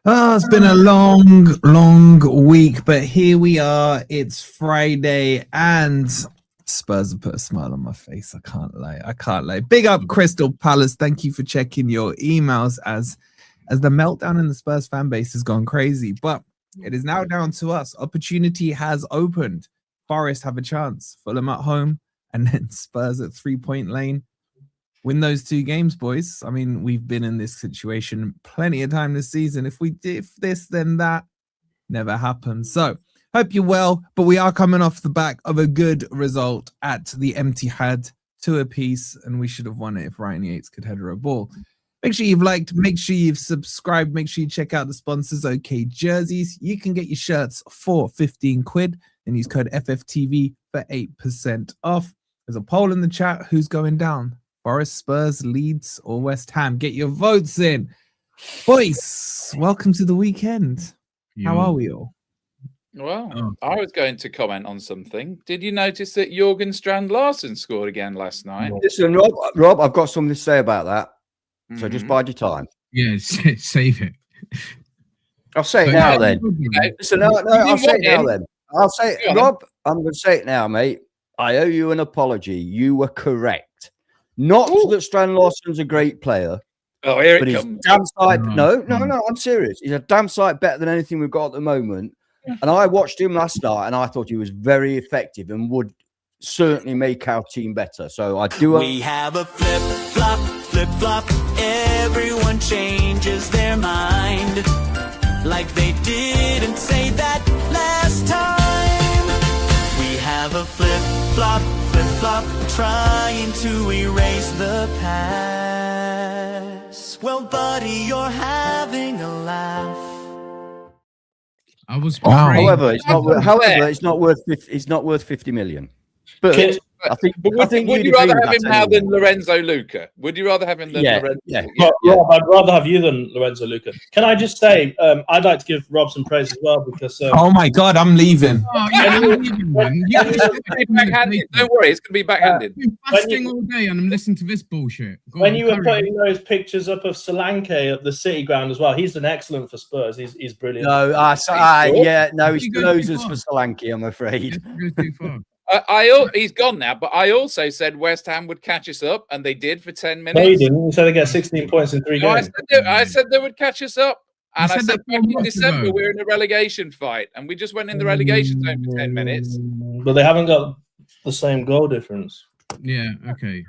Oh, it's been a long week, but here we are. It's Friday, and Spurs have put a smile on my face. I can't lie. Big up Crystal Palace. Thank you for checking your emails as the meltdown in the Spurs fan base has gone crazy. But it is now down to us. Opportunity has opened. Forest have a chance. Fulham at home, and then Spurs at 3-point lane. Win those two games, boys. I mean, we've been in this situation plenty of time this season. If we did this, then that never happened. So, hope you're well. But we are coming off the back of a good result at the Etihad, 2 apiece, and we should have won it if Ryan Yates could header a ball. Make sure you've liked, make sure you've subscribed, make sure you check out the sponsors, OK Jerseys. You can get your shirts for 15 quid and use code FFTV for 8% off. There's a poll in the chat. Who's going down? Forest, Spurs, Leeds, or West Ham? Get your votes in. Boys, welcome to the weekend. How are we all? Well, I was going to comment on something. Did you notice that Jorgen Strand Larsen scored again last night? Listen, Rob, I've got something to say about that. So just bide your time. Yeah, save it. I'll say it now then. Listen, I'll say it now then. I'll say it, Rob, I'm going to say it now, mate. I owe you an apology. You were correct. Not that Strand Larsen's a great player. Oh, here but it he's comes. damn sight. No, I'm serious. He's a damn sight better than anything we've got at the moment. And I watched him last night, and I thought he was very effective and would certainly make our team better. So I do. We have a flip-flop. Everyone changes their mind, like they didn't say that last time. We have a flip-flop, trying to erase the past. Well, buddy, you're having a laugh. I was. However, it's not worth 50 million. But I think. Would you rather have him now than Lorenzo Luca? Would you rather have him than Lorenzo? Yeah. Rob, I'd rather have you than Lorenzo Luca. Can I just say, I'd like to give Rob some praise as well because. Oh my God, I'm leaving. Don't worry, it's going to be backhanded. I'm fasting all day and I'm listening to this bullshit. When you were putting those pictures up of Solanke at the City ground as well, he's done excellent for Spurs. He's brilliant. No, he's closes for Solanke, I'm afraid. He's gone now, but I also said West Ham would catch us up, and they did for 10 minutes. No, you didn't. You said they get 16 points in 3 games. I said they would catch us up, and I said back in December we were in a relegation fight, and we just went in the relegation zone for 10 minutes. But they haven't got the same goal difference. Yeah, okay.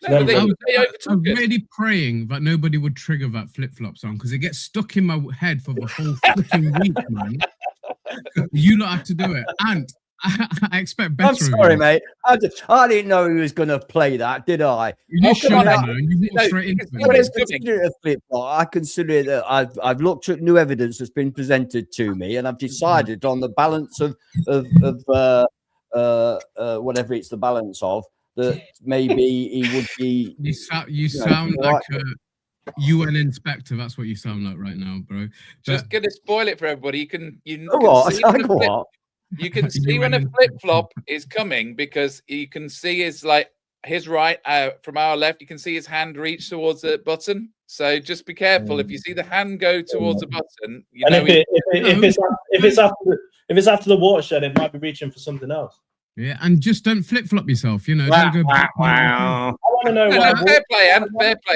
No, I was really praying that nobody would trigger that flip-flop song because it gets stuck in my head for the whole fucking week, man. You lot have to do it. And I expect better. I'm sorry, mate. I didn't know he was going to play that, did I? You should have known. You walked straight into it. I consider it that I've looked at new evidence that's been presented to me, and I've decided on the balance of whatever it's the balance of, that maybe he would be. You sound like a UN inspector. That's what you sound like right now, bro. Just going to spoil it for everybody. You can see when a flip-flop is coming because you can see his right from our left. You can see his hand reach towards the button. So just be careful. If you see the hand go towards the button, if it's after the watershed, it might be reaching for something else. Yeah, and just don't flip-flop yourself. Don't go back. I want to know fair play,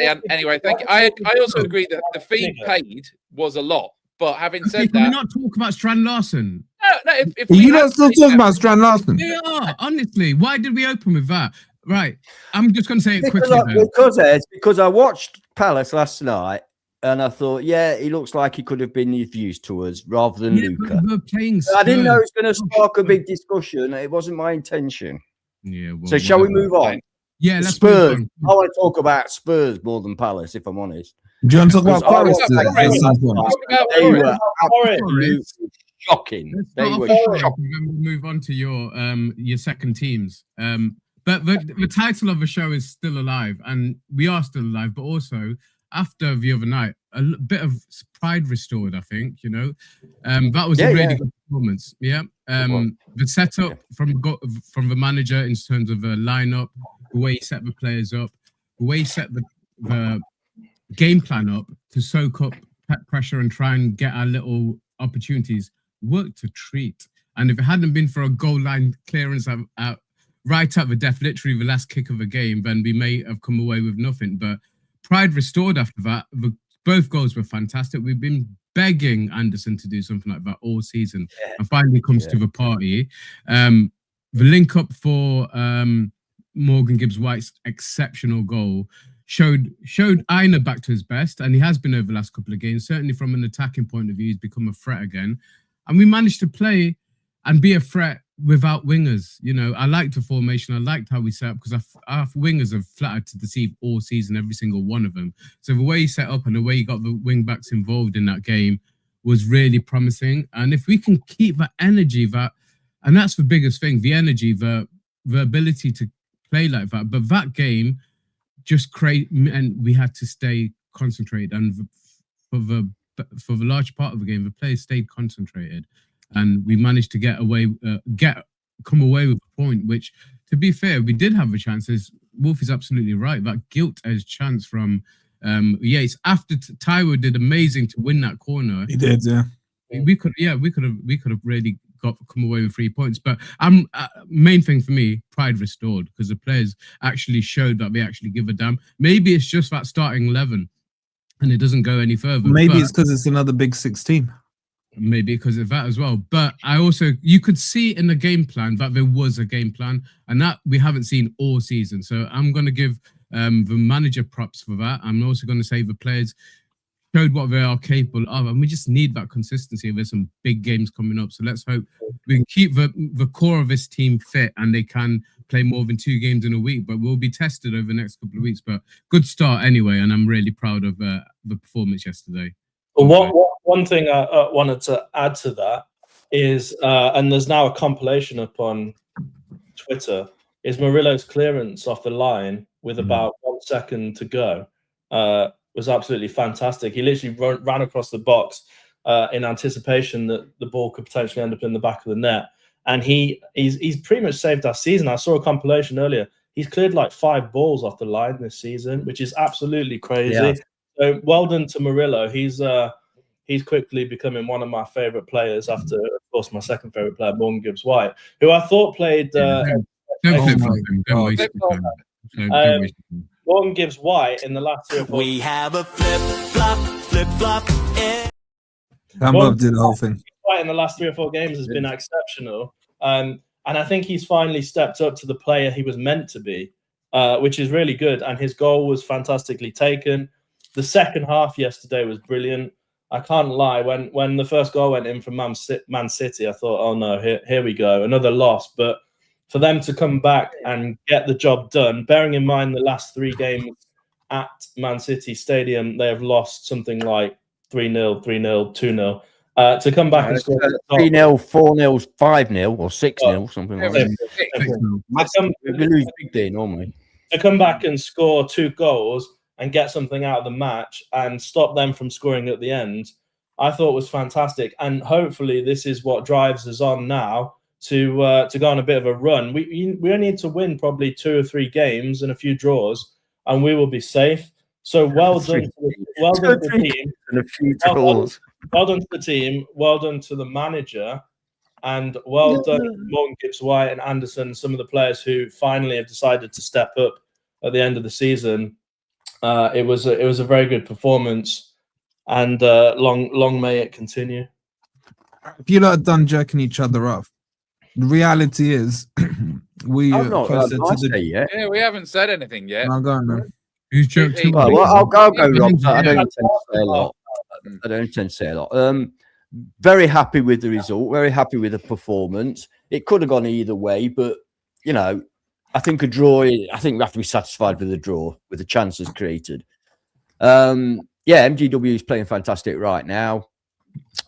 and anyway, thank you. I also agree that the fee paid was a lot. But having said that, we're not talking about Strand Larsen. No. If you not still talking about Strand Larsen? We are, honestly. Why did we open with that? Right. I'm just going to say it quickly. Because I watched Palace last night, and I thought, yeah, he looks like he could have been of use to us rather than Luca. I didn't know it was going to spark a big discussion. It wasn't my intention. Yeah. Well, so shall we move on? Yeah, let's Spurs. move on. I want to talk about Spurs more than Palace, if I'm honest. Do you want to talk about Forest? They were absolutely shocking. They were shocking. Move on to your second teams. But the title of the show is still alive, and we are still alive. But also, after the other night, a bit of pride restored. I think that was a really good performance. Yeah. The setup from the manager in terms of the lineup, the way he set the players up, the way he set the game plan up to soak up pressure and try and get our little opportunities worked a treat. And if it hadn't been for a goal line clearance right at the death, literally the last kick of the game, then we may have come away with nothing. But pride restored after that. Both goals were fantastic. We've been begging Anderson to do something like that all season, and finally comes to the party. The link up for Morgan Gibbs-White's exceptional goal showed Aina back to his best, and he has been over the last couple of games. Certainly from an attacking point of view, he's become a threat again. And we managed to play and be a threat without wingers. I liked the formation. I liked how we set up, because our wingers have flattered to deceive all season, every single one of them. So the way he set up and the way he got the wing backs involved in that game was really promising. And if we can keep that energy, and that's the biggest thing, the energy, the ability to play like that. But that game just and we had to stay concentrated. And for the large part of the game, the players stayed concentrated. And we managed to come away with a point, which, to be fair, we did have the chances. Wolfie's absolutely right. That gilt-edged chance from Yates after Taiwo did amazing to win that corner. He did, yeah. We could have really come away with 3 points. But main thing for me, pride restored, because the players actually showed that they actually give a damn. Maybe it's just that starting 11, and it doesn't go any further. Maybe it's because it's another Big Six team. Maybe because of that as well. But you could see in the game plan that there was a game plan, and that we haven't seen all season. So I'm going to give the manager props for that. I'm also going to say the players showed what they are capable of, and we just need that consistency. There's some big games coming up, so let's hope we can keep the core of this team fit, and they can play more than 2 games in a week. But we'll be tested over the next couple of weeks. But good start anyway, and I'm really proud of the performance yesterday. Well, one thing I wanted to add to that is, and there's now a compilation up on Twitter, is Murillo's clearance off the line with about 1 second to go was absolutely fantastic. He literally ran across the box in anticipation that the ball could potentially end up in the back of the net. And he's pretty much saved our season. I saw a compilation earlier. He's cleared like 5 balls off the line this season, which is absolutely crazy. Yeah. So well done to Murillo. He's quickly becoming one of my favourite players after, of course, my second favourite player, Morgan Gibbs-White, who I thought played... Morgan Gibbs-White in the last 3 or 4... We have a flip-flop. Morgan did the whole thing. White in the last 3 or 4 games has been exceptional. And I think he's finally stepped up to the player he was meant to be, which is really good. And his goal was fantastically taken. The second half yesterday was brilliant. I can't lie. When the first goal went in from Man City, I thought, oh no, here we go, another loss. But for them to come back and get the job done, bearing in mind the last 3 games at Man City Stadium, they have lost something like 3-0, 3-0, 2-0. To come back and score 3-0, 4-0, 5-0, or 6-0, something like that. We lose big day normally. To come back and score 2 goals and get something out of the match and stop them from scoring at the end, I thought was fantastic. And hopefully this is what drives us on now to go on a bit of a run. We only need to win probably 2 or 3 games and a few draws, and we will be safe. So well done to the team. And a few draws. Well done to the team. Well done to the manager. And well done to Morgan Gibbs-White and Anderson, some of the players who finally have decided to step up at the end of the season. It was a very good performance, and long may it continue. If you lot are done jerking each other off, the reality is we are closer to the... Yeah, we haven't said anything yet. No, go on, man. Who's joked too Well, much? I'll go, Rob. I don't intend to say a lot. I don't intend to say a lot. Very happy with the result. Very happy with the performance. It could have gone either way, but you know, I think a draw. I think we have to be satisfied with the draw, with the chances created. Yeah, MGW is playing fantastic right now.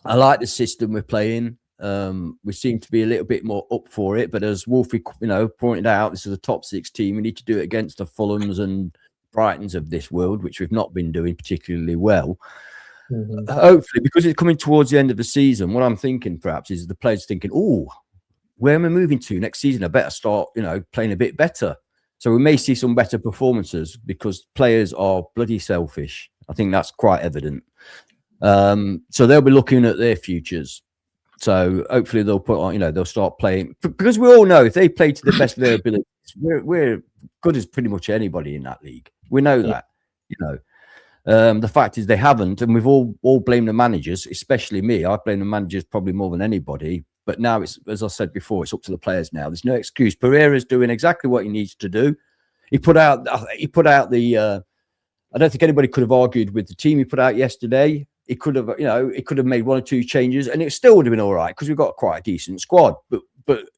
I like the system we're playing. We seem to be a little bit more up for it, but as Wolfie, pointed out, this is a top 6 team. We need to do it against the Fulhams and Brightons of this world, which we've not been doing particularly well. Hopefully, because it's coming towards the end of the season, what I'm thinking perhaps is the players thinking, oh, where am I moving to next season? I better start, playing a bit better. So we may see some better performances because players are bloody selfish. I think that's quite evident. So they'll be looking at their futures. So hopefully they'll put on, they'll start playing, because we all know if they play to the best of their abilities, we're good as pretty much anybody in that league. We know that, the fact is they haven't, and we've all blamed the managers, especially me. I blame the managers probably more than anybody. But now it's, as I said before, it's up to the players now. There's no excuse. Pereira's doing exactly what he needs to do. He put out the. I don't think anybody could have argued with the team he put out yesterday. He could have, he could have made 1 or 2 changes, and it still would have been all right because we've got quite a decent squad. But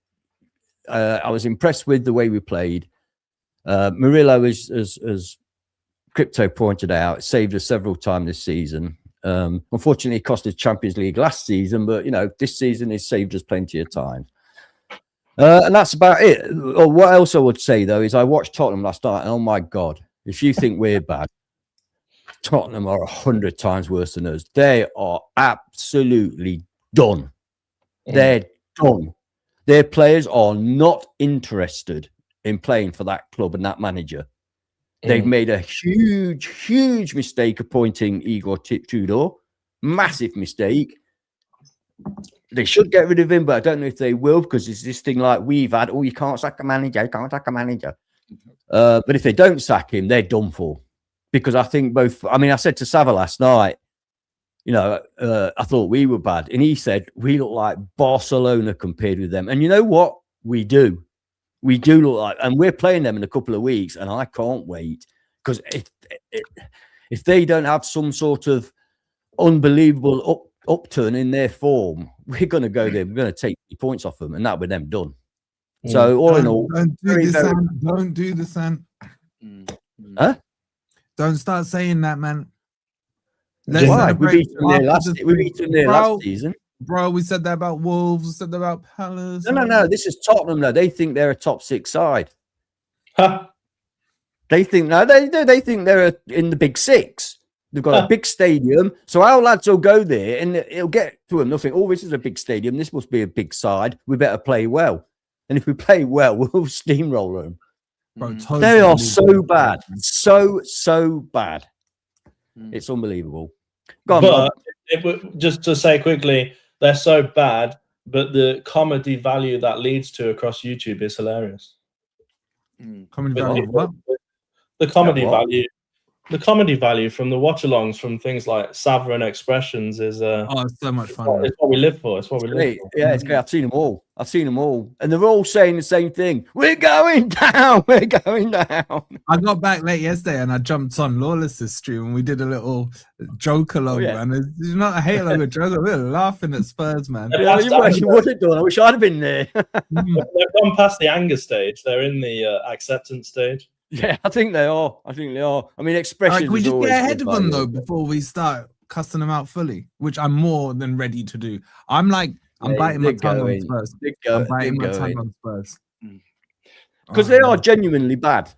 I was impressed with the way we played. Murillo, as Crypto pointed out, saved us several times this season. Unfortunately, it cost us Champions League last season, but this season has saved us plenty of times. And that's about it. What else I would say though is I watched Tottenham last night, and oh my God, if you think we're bad, Tottenham are 100 times worse than us. They are absolutely done. They're done. Their players are not interested in playing for that club and that manager. They've made a huge mistake appointing Igor Tudor. Massive mistake. They should get rid of him, but I don't know if they will, because it's this thing like we've had, oh, you can't sack a manager, you can't sack a manager. But if they don't sack him, they're done for. Because I think I said to Sava last night, I thought we were bad. And he said, we look like Barcelona compared with them. And you know what? We do. We do look like, and we're playing them in a couple of weeks, and I can't wait, because if they don't have some sort of unbelievable upturn in their form, we're going to go there. We're going to take the points off them, and that with them done. So all in all, don't do the Sam. Huh? Don't start saying that, man. Why? We beat them there last season. Bro, we said that about Wolves. We said that about Palace. No. This is Tottenham. No, they think they're a top 6 side. They think they think they're in the big 6. They've got a big stadium, so our lads will go there, and it'll get to them. They'll think, "Oh, this is a big stadium. This must be a big side. We better play well." And if we play well, we'll steamroll them. Bro, totally. They are so bad, so bad. It's unbelievable. Go on, but just to say quickly, they're so bad, but the comedy value that leads to across YouTube is hilarious. Comedy value of what? The comedy value. The comedy value from the watch-alongs from things like Sovereign Expressions is it's so much fun. It's what we live for. It's what we live for. Yeah, it's great. I've seen them all. And they're all saying the same thing. We're going down. We're going down. I got back late yesterday and I jumped on Lawless's stream and we did a little joke along, man. It's not a hate along a joke. We were laughing at Spurs, man. Yeah, you would have done. I wish I'd have been there. They've gone past the anger stage. They're in the acceptance stage. Yeah, I think they are. I mean, expressions. Can we just get ahead of them though before we start cussing them out fully, which I'm more than ready to do. I'm biting my tongue on Spurs. I'm biting my tongue on Spurs because they are genuinely bad.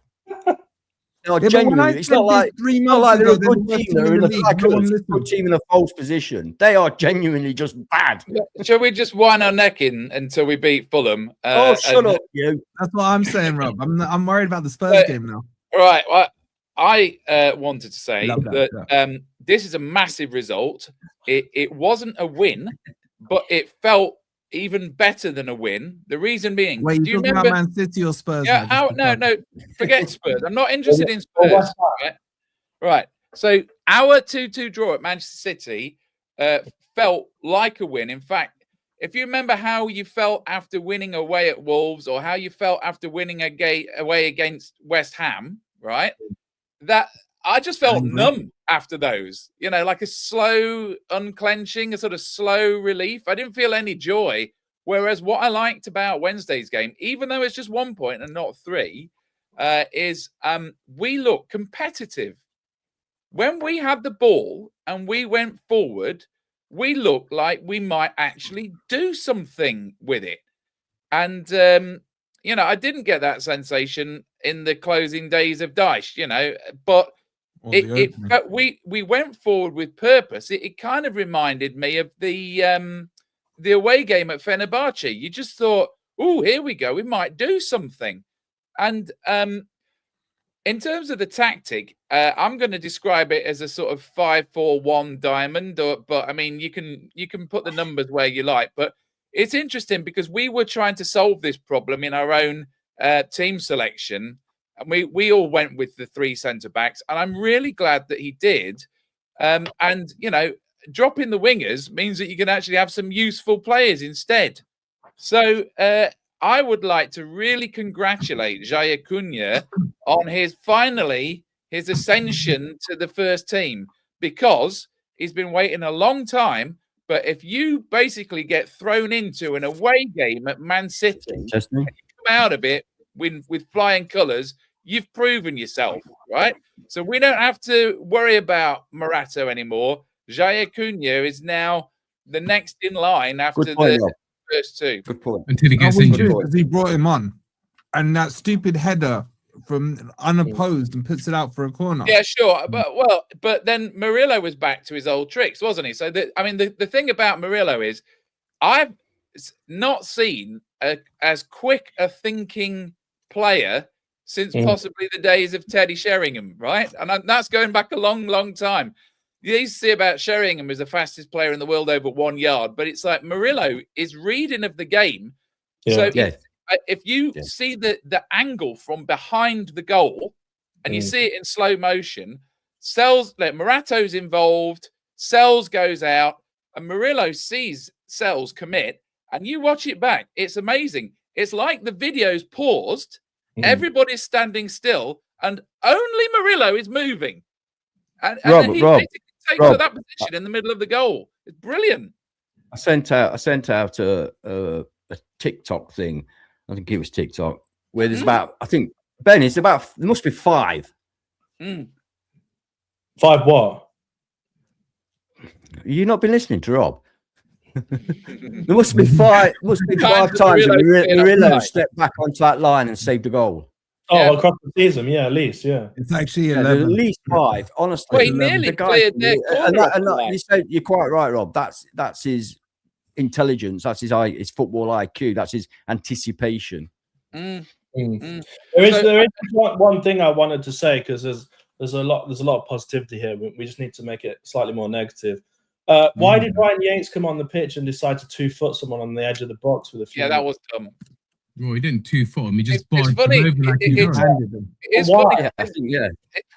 They are genuinely. It's not like they're a good team. They're in a good team in a false position. They are genuinely just bad. Shall we just wind our neck in until we beat Fulham? Shut up, you. That's what I'm saying, Rob. I'm worried about the Spurs game now. Right. Well, I wanted to say that this is a massive result. It wasn't a win, but it felt even better than a win. The reason being, wait, do you remember about Man City or Spurs? Yeah, no, forget Spurs. I'm not interested in Spurs. Right. So our 2-2 draw at Manchester City felt like a win. In fact, if you remember how you felt after winning away at Wolves or how you felt after winning away against West Ham, right? that I just felt Angry. numb after those, you know, like a slow unclenching, a sort of slow relief. I didn't feel any joy. Whereas what I liked about Wednesday's game, even though it's just 1 point and not 3, is we look competitive. When we had the ball and we went forward, we looked like we might actually do something with it. And, you know, I didn't get that sensation in the closing days of Dyche, you know, but we went forward with purpose. It kind of reminded me of the away game at Fenerbahce. You just thought, oh, here we go. We might do something. And in terms of the tactic, I'm going to describe it as a sort of 5-4-1 diamond. But I mean, you can put the numbers where you like. But it's interesting because we were trying to solve this problem in our own team selection, and we all went with the 3 centre backs. And I'm really glad that he did. And you know, dropping the wingers means that you can actually have some useful players instead. So I would like to really congratulate Jair Cunha on his ascension to the first team, because he's been waiting a long time. But if you basically get thrown into an away game at Man City and you come out of it with flying colours, you've proven yourself, right? So we don't have to worry about Morata anymore. Jair Cunha is now the next in line after the first 2. Good point. Until he gets injured. Because he brought him on. And that stupid header from unopposed and puts it out for a corner. Yeah, sure. But then Murillo was back to his old tricks, wasn't he? So, the thing about Murillo is I've not seen as quick a thinking player since possibly the days of Teddy Sheringham, right? And that's going back a long, long time. You used to see about Sheringham as the fastest player in the world over 1 yard, but it's like Murillo is reading of the game. Yeah. So if you see the angle from behind the goal and you see it in slow motion, Morato's involved, Sells goes out, and Murillo sees Sells commit, and you watch it back. It's amazing. It's like the video's paused, everybody's standing still, and only Murillo is moving. And then he basically takes that position in the middle of the goal. It's brilliant. I sent out a TikTok thing. I think it was TikTok, where there's about, I think, Ben, it's about, there must be 5. 5 what? You've not been listening to Rob? There must be 5 times Murillo stepped back onto that line and saved a goal. Oh, across the season, yeah, at least, yeah. It's actually 11. At least 5, honestly. Well, he nearly cleared their corner. You said, you're quite right, Rob. That's his intelligence. That's his football IQ. That's his anticipation. There is one thing I wanted to say, because there's a lot of positivity here. We just need to make it slightly more negative. Why did Ryan Yates come on the pitch and decide to 2-foot someone on the edge of the box with a few? Yeah, that was dumb. Well, he didn't 2-foot him. He just it's funny. It's funny.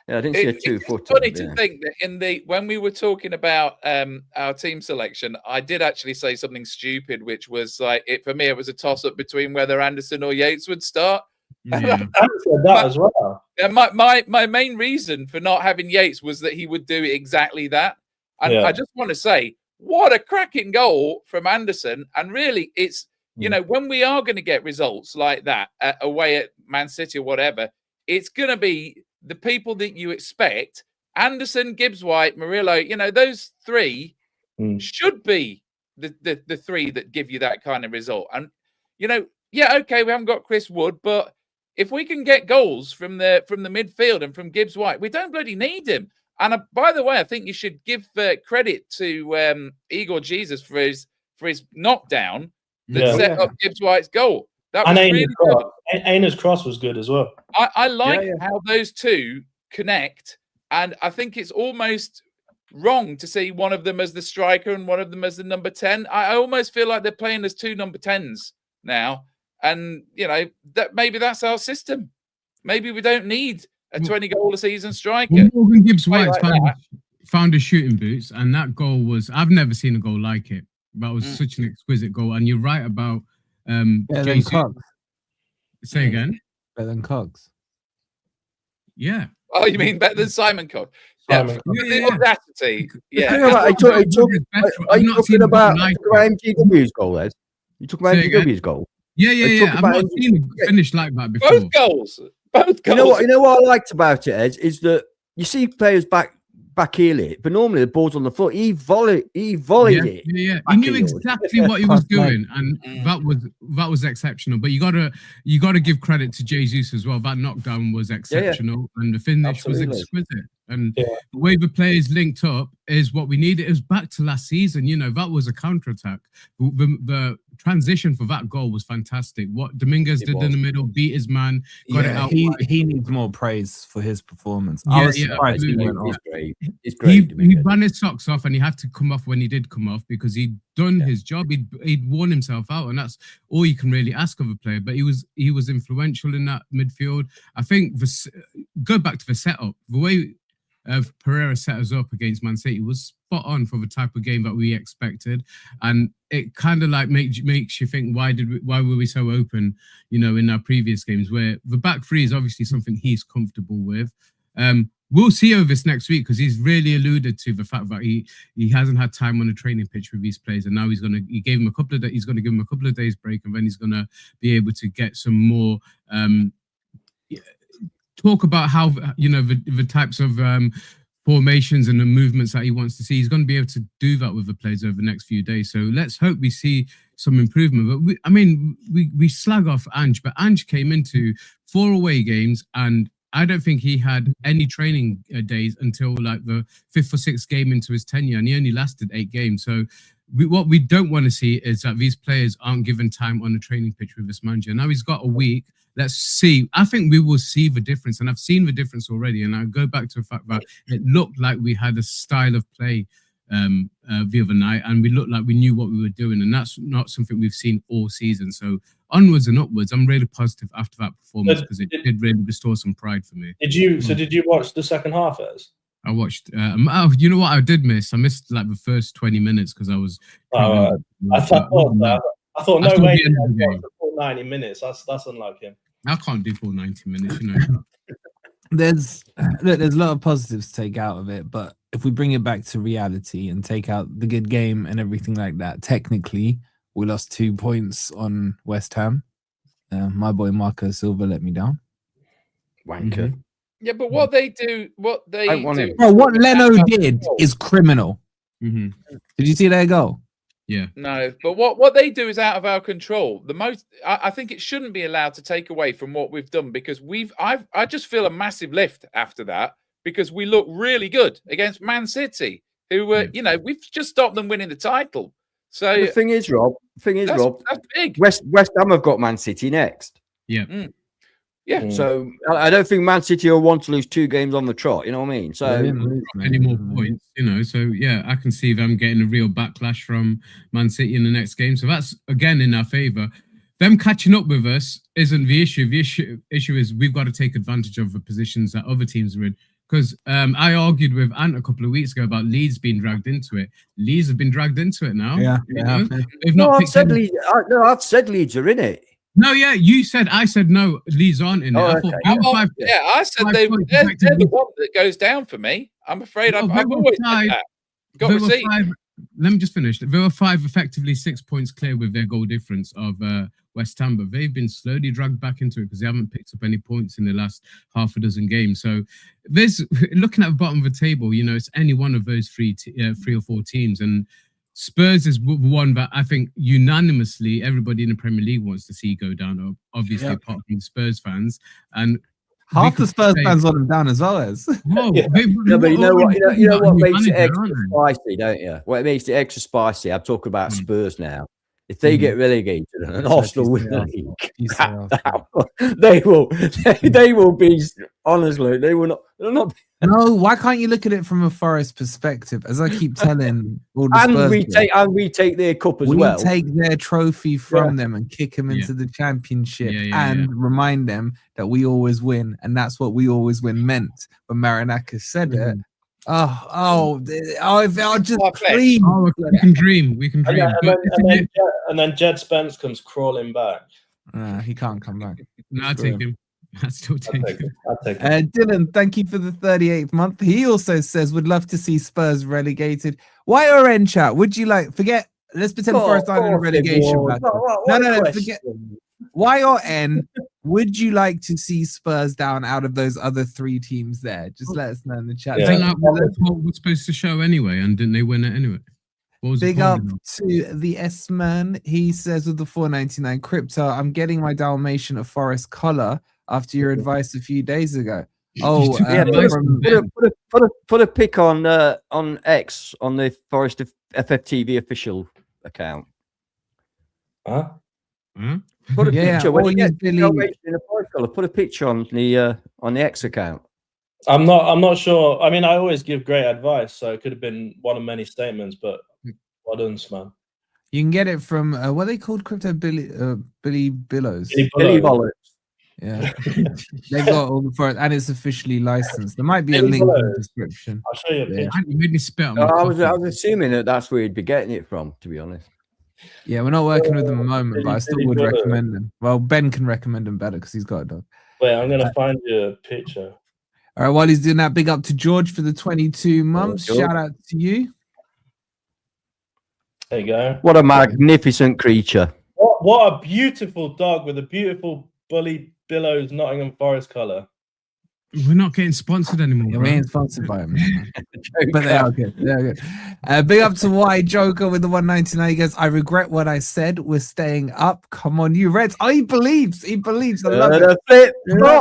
I didn't see a 2-foot. It's funny to think that when we were talking about our team selection, I did actually say something stupid, which was like, for me, it was a toss-up between whether Anderson or Yates would start. Yeah. I said that as well. Yeah, my main reason for not having Yates was that he would do exactly that. And I just want to say, what a cracking goal from Anderson. And really, it's, you know, when we are going to get results like that away at Man City or whatever, it's going to be the people that you expect. Anderson, Gibbs-White, Murillo, you know, those 3 should be the 3 that give you that kind of result. And, you know, okay, we haven't got Chris Wood, but if we can get goals from the midfield and from Gibbs-White, we don't bloody need him. And by the way, I think you should give credit to Igor Jesus for his knockdown that set up Gibbs-White's goal. That was really good. Aina's cross was good as well. I like how those 2 connect, and I think it's almost wrong to see one of them as the striker and one of them as the number 10. I almost feel like they're playing as 2 number 10s now, and you know that maybe that's our system. Maybe we don't need a 20-goal-a-season striker. Well, Morgan Gibbs-White found his shooting boots, and that goal was, I've never seen a goal like it. That was such an exquisite goal. And you're right about Cox. Say again? Better than Cox. Yeah. Oh, you mean better than Simon Cobb? Yeah, the audacity. Yeah. Are you talking about MGW's goal, Ed? You talking about MGW's goal? Yeah. I've not seen it finish like that before. Both goals. You know what I liked about it, Ed, is that you see players backheel it, but normally the ball's on the foot. He volleyed it. Yeah. He knew exactly what he was doing, and that was exceptional. But you gotta give credit to Jesus as well. That knockdown was exceptional, and the finish was exquisite. And the way the players linked up is what we needed. It was back to last season. That was a counter-attack. The transition for that goal was fantastic. What Dominguez did in the middle, beat his man, got it out. He needs more praise for his performance. I was surprised he went off. It's great. He ran his socks off, and he had to come off when he did come off because he'd done his job. He'd worn himself out, and that's all you can really ask of a player. But he was influential in that midfield. I think go back to the setup, the way Pereira set us up against Man City was spot on for the type of game that we expected, and it kind of like makes you think why were we so open, in our previous games, where the back three is obviously something he's comfortable with. We'll see over this next week because he's really alluded to the fact that he hasn't had time on the training pitch with these players, and now he's going to give him a couple of days break, and then he's going to be able to get some more talk about how the types of formations and the movements that he wants to see. He's going to be able to do that with the players over the next few days. So let's hope we see some improvement. But we slag off Ange, but Ange came into 4 away games, and I don't think he had any training days until like the 5th or 6th game into his tenure, and he only lasted 8 games. So what we don't want to see is that these players aren't given time on the training pitch with this manager. Now he's got a week. Let's see. I think we will see the difference, and I've seen the difference already. And I go back to the fact that it looked like we had a style of play the other night, and we looked like we knew what we were doing, and that's not something we've seen all season. So onwards and upwards, I'm really positive after that performance because it did really restore some pride for me. Did you watch the second half, Ez? I watched. You know what I did miss? I missed like the first 20 minutes because I was. I thought no way. 90 minutes. That's unlike him. I can't do full 90 minutes. There's a lot of positives to take out of it, but if we bring it back to reality and take out the good game and everything like that, technically we lost 2 points on West Ham. My boy Marco Silva let me down. Wanker. Yeah, but what Leno did is criminal. Did you see their goal? Yeah. No, but what they do is out of our control. I think it shouldn't be allowed to take away from what we've done, because I just feel a massive lift after that, because we look really good against Man City, who were, we've just stopped them winning the title. So the thing is, Rob, that's big. West Ham have got Man City next. Yeah. Yeah. So I don't think Man City will want to lose 2 games on the trot. You know what I mean? So any more points, So yeah, I can see them getting a real backlash from Man City in the next game. So that's again in our favour. Them catching up with us isn't the issue. The issue is we've got to take advantage of the positions that other teams are in. Because I argued with Ant a couple of weeks ago about Leeds being dragged into it. Leeds have been dragged into it now. Yeah. I've said Leeds are in it. No, yeah, you said. I said no. Leeds aren't in it. Oh, I said they're the one that goes down for me. I'm afraid I've always said that. Got receipts. Let me just finish. There were 5, effectively 6 points clear with their goal difference of West Ham, but they've been slowly dragged back into it because they haven't picked up any points in the last half a dozen games. So there's looking at the bottom of the table. It's any one of those 3 or 4 teams, and Spurs is one that I think unanimously everybody in the Premier League wants to see go down, obviously apart from the Spurs fans. And half the Spurs fans want them down as well as. But you know what makes it extra spicy, don't you? What makes it extra spicy? I'm talking about Spurs now. If they get relegated and Arsenal win the league, they will be, honestly, they will not. No, why can't you look at it from a Forest perspective? As I keep telling all the Spurs, we take their cup as well. We take their trophy from them and kick them into the championship and remind them that we always win, and that's what we always win meant when Marinakis said it. If I'll just please. We can dream. And then Jed Spence comes crawling back. He can't come back. No, I take him. I'd still take it. I'll take it. Dylan, thank you for the 38th month. He also says, would love to see Spurs relegated. YRN chat, would you like, let's pretend Forest aren't in a relegation battle. No, forget. YRN, would you like to see Spurs down out of those other 3 teams there? Just let us know in the chat. I think that was supposed to show anyway, and didn't they win it anyway? Big up to the S-Man. He says with the 4.99 crypto, I'm getting my Dalmatian a forest color after your advice a few days ago. Oh, put a pic on X on the Forest FFTV official account. Huh? Put a picture when you get Dalmatian in a forest color. Put a picture on the X account. I'm not sure. I mean, I always give great advice, so it could have been one of many statements, but well done, man. You can get it from what are they called? Crypto Billy Billows. Billy Bollocks. Yeah, they got all the forest, and it's officially licensed. There might be a link in the description. I'll show you a picture. You made me spit on my I was assuming that's where you'd be getting it from, to be honest. Yeah, we're not working with them at the moment, but I still would recommend them. Well, Ben can recommend them better because he's got a dog. Wait, I'm gonna find you a picture. All right, while he's doing that, big up to George for the 22 months. Shout out to you. There you go. What a magnificent creature. What a beautiful dog with a beautiful Bully Billows Nottingham Forest colour. We're not getting sponsored anymore. Yeah, we ain't sponsored by them. But they are good. They are good. Big up to Y Joker with the 199. He goes, I regret what I said. We're staying up. Come on, you Reds. Oh, he believes. He believes. I love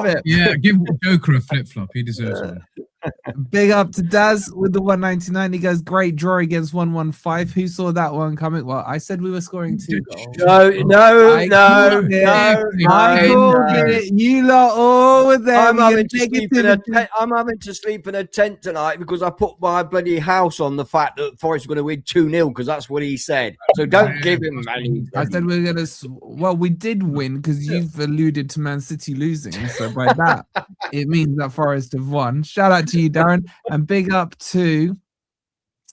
it. Yeah, give Joker a flip flop. He deserves one. Big up to Daz with the 199. He goes, great draw against 115. Who saw that one coming? Well, I said we were scoring 2 goals. No. I called it. You lot all with them. I'm having to sleep in a tent tonight because I put my bloody house on the fact that Forest are going to win 2-0 because that's what he said. So don't give him money. I said we're going to... Well, we did win because you've alluded to Man City losing. So by that, it means that Forest have won. Shout out to you, Darren, and big up to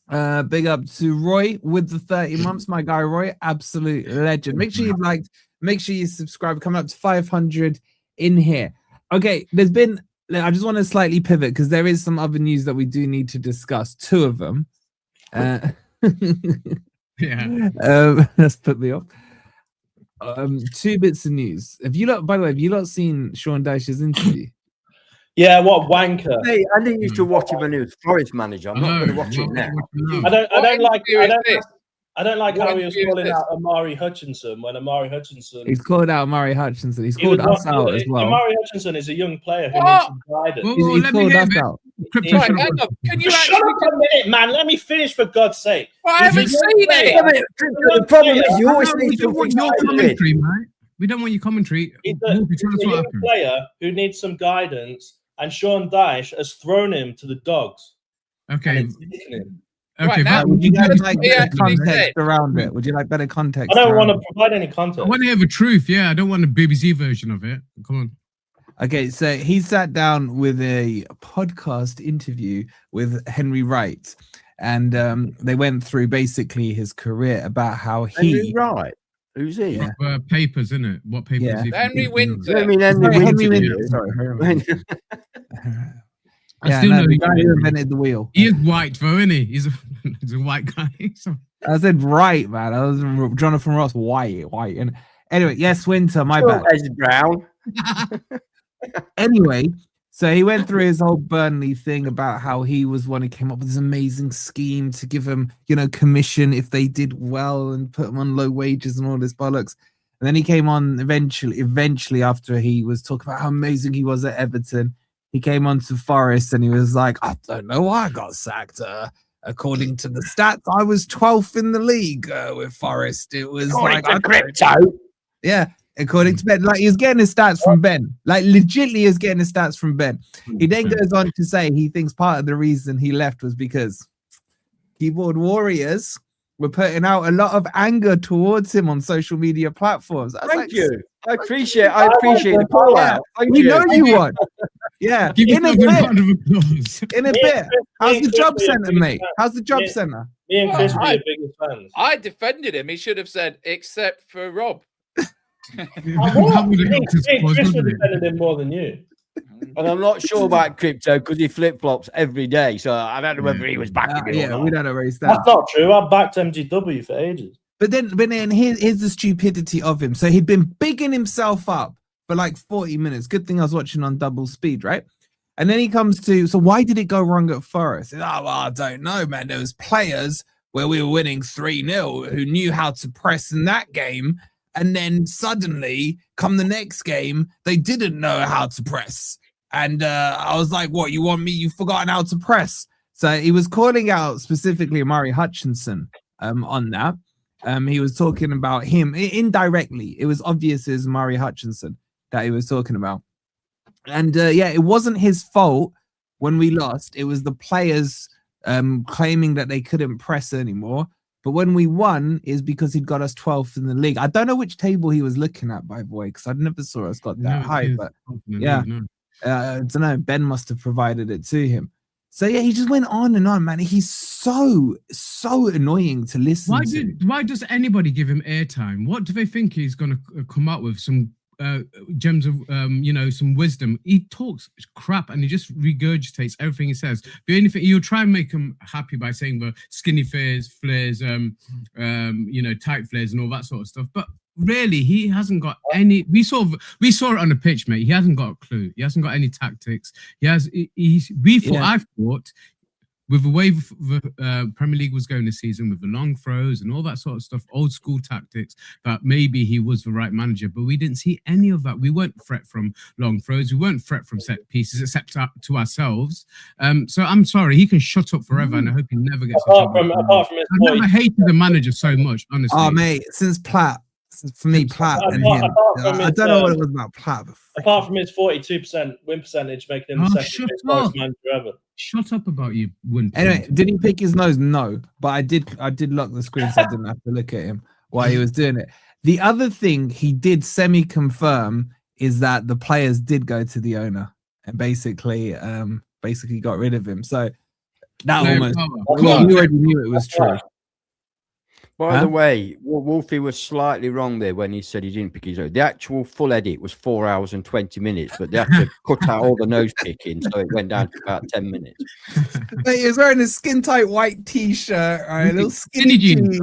Roy with the 30 months. My guy Roy, absolute legend. Make sure you've liked, make sure you subscribe. Coming up to 500 in here. Okay, I just want to slightly pivot because there is some other news that we do need to discuss. 2 of them. That's put me off. 2 bits of news. Have you lot, by the way, have you lot seen Sean Dyche's interview? Yeah, what wanker! Hey, I didn't used to watch him when he was Forest manager. I'm not going to watch it now. I don't like how he was calling out Amari Hutchinson when Amari Hutchinson. He's called out Amari Hutchinson. He's called us out as well. Amari Hutchinson is a young player who needs some guidance. He's called us out. Right, hang on. Can you shut up a minute, man? Let me finish for God's sake. Well, I haven't seen it. The problem is you always need to want your commentary, man. We don't want your commentary. He's a young player who needs some guidance, and Sean Dyche has thrown him to the dogs. Okay. Okay, now, would you like better context around it? Would you like better context? I don't want to provide any context. I want to hear the truth. Yeah, I don't want the BBC version of it. Come on. Okay, so he sat down with a podcast interview with Henry Wright, and they went through basically his career about how he. Henry Wright, who's he? Yeah. Papers, isn't it? What papers? Yeah. Is he Henry Winter. I mean, Henry Winter. Sorry, I still know the guy who invented the wheel. He is white, though, isn't he? He's a white guy. So. I said right, man. I was Jonathan Ross, white. And anyway, yes, Winter, my bad. As Brown. Anyway, so he went through his whole Burnley thing about how he was one who came up with this amazing scheme to give them, commission if they did well and put them on low wages and all this bollocks. And then he came on eventually after he was talking about how amazing he was at Everton. He came on to Forest and he was like, I don't know why I got sacked. According to the stats, I was 12th in the league with Forest. It was according to crypto. Yeah, according to Ben. Like, he was getting his stats from Ben. Like, legitimately, he was getting his stats from Ben. He then goes on to say he thinks part of the reason he left was because keyboard warriors were putting out a lot of anger towards him on social media platforms. Thank you. I appreciate the call out. We know you want. Yeah, in a bit. How's the job centre, mate? How's the job centre? Me and Chris are your biggest fans. I defended him. He should have said, except for Rob. Chris would defended him more than you. And I'm not sure about crypto because he flip flops every day. So I don't know whether he was backing me or not. We don't erase that. That's not true. I backed MGW for ages. But then here's the stupidity of him. So he'd been bigging himself up for like 40 minutes. Good thing I was watching on double speed, right? And then he comes to, so why did it go wrong at Forest? Oh, well, I don't know, man. There was players where we were winning 3-0 who knew how to press in that game. And then suddenly, come the next game, they didn't know how to press. And I was like, what, you want me? You've forgotten how to press. So he was calling out specifically Murray Hutchinson on that. He was talking about him indirectly. It was obvious it was Murray Hutchinson that he was talking about. And it wasn't his fault when we lost. It was the players claiming that they couldn't press anymore. But when we won, is because he'd got us 12th in the league. I don't know which table he was looking at, by the way, because I never saw us got that high. But yeah, I don't know. Ben must have provided it to him. So yeah, he just went on and on, man. He's so annoying to listen to. Why does anybody give him airtime? What do they think he's going to come up with? Some gems of some wisdom. He talks crap and he just regurgitates everything he says. The only thing, you'll try and make him happy by saying the skinny flares, tight flares and all that sort of stuff, but really he hasn't got any. We saw it on the pitch, mate. He hasn't got a clue. He hasn't got any tactics. I thought with the way the Premier League was going this season, with the long throws and all that sort of stuff, old school tactics, that maybe he was the right manager, but we didn't see any of that. We weren't threat from long throws. We weren't threat from set pieces, except to ourselves. So I'm sorry, he can shut up forever, and I hope he never gets apart from his I've never hated the manager so much, honestly. Oh, mate, since Platt. For me, Platt and him. I don't know what it was about Platt. Apart from his 42% win percentage, making him the second best manager ever. Shut up about you win. Anyway, did he pick his nose? No, but I did lock the screen, so I didn't have to look at him while he was doing it. The other thing he did semi-confirm is that the players did go to the owner and basically got rid of him. So that we already knew it was true. By the way, Wolfie was slightly wrong there when he said he didn't pick his nose. The actual full edit was 4 hours and 20 minutes, but they had to cut out all the nose picking, so it went down to about 10 minutes. He was wearing a skin-tight white T-shirt, right? A little skinny jeans.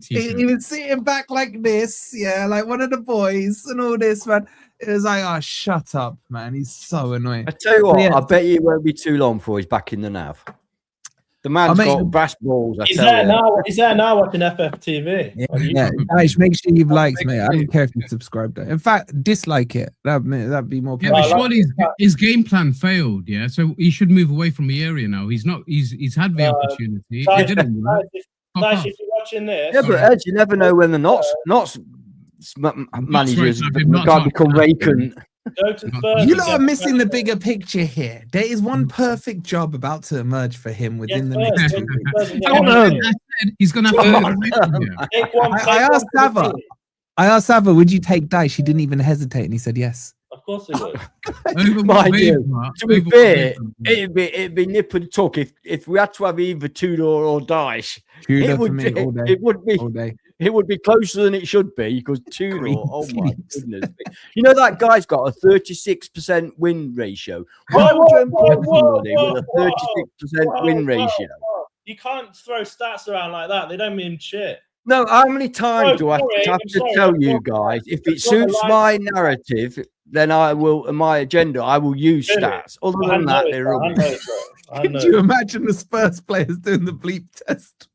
He was sitting back like this, yeah, like one of the boys and all this, man. It was like, oh, shut up, man. He's so annoying. I tell you what, I bet you it won't be too long before he's back in the nav. The man's got brass balls. He's there now watching FFTV. Yeah. Guys, make sure you've liked me. I don't care if you subscribe. In fact, dislike it. That'd be more. Yeah, but surely his game plan failed. Yeah, so he should move away from the area now. He's not. He's had the opportunity. He didn't. If you're watching this, yeah, but Ed, you never know when the not managers can't become vacant. You lot are missing the bigger picture here. There is one perfect job about to emerge for him within the next 2 weeks. He's going to have to. I asked Sava, would you take Dyche? He didn't even hesitate, and he said yes. Of course he would. To be fair, it'd be nip and tuck if we had to have either Tudor or Dyche. It would be all day. It would be closer than it should be because Tudor, oh my goodness. You know that guy's got a 36% win ratio. Why would you employ somebody with a 36% win ratio? You can't throw stats around like that. They don't mean shit. No, how many times do I have to tell you guys, if it suits my narrative, then I will, my agenda, I will use stats. Other than that, they're rubbish. Could you imagine the Spurs players doing the bleep test?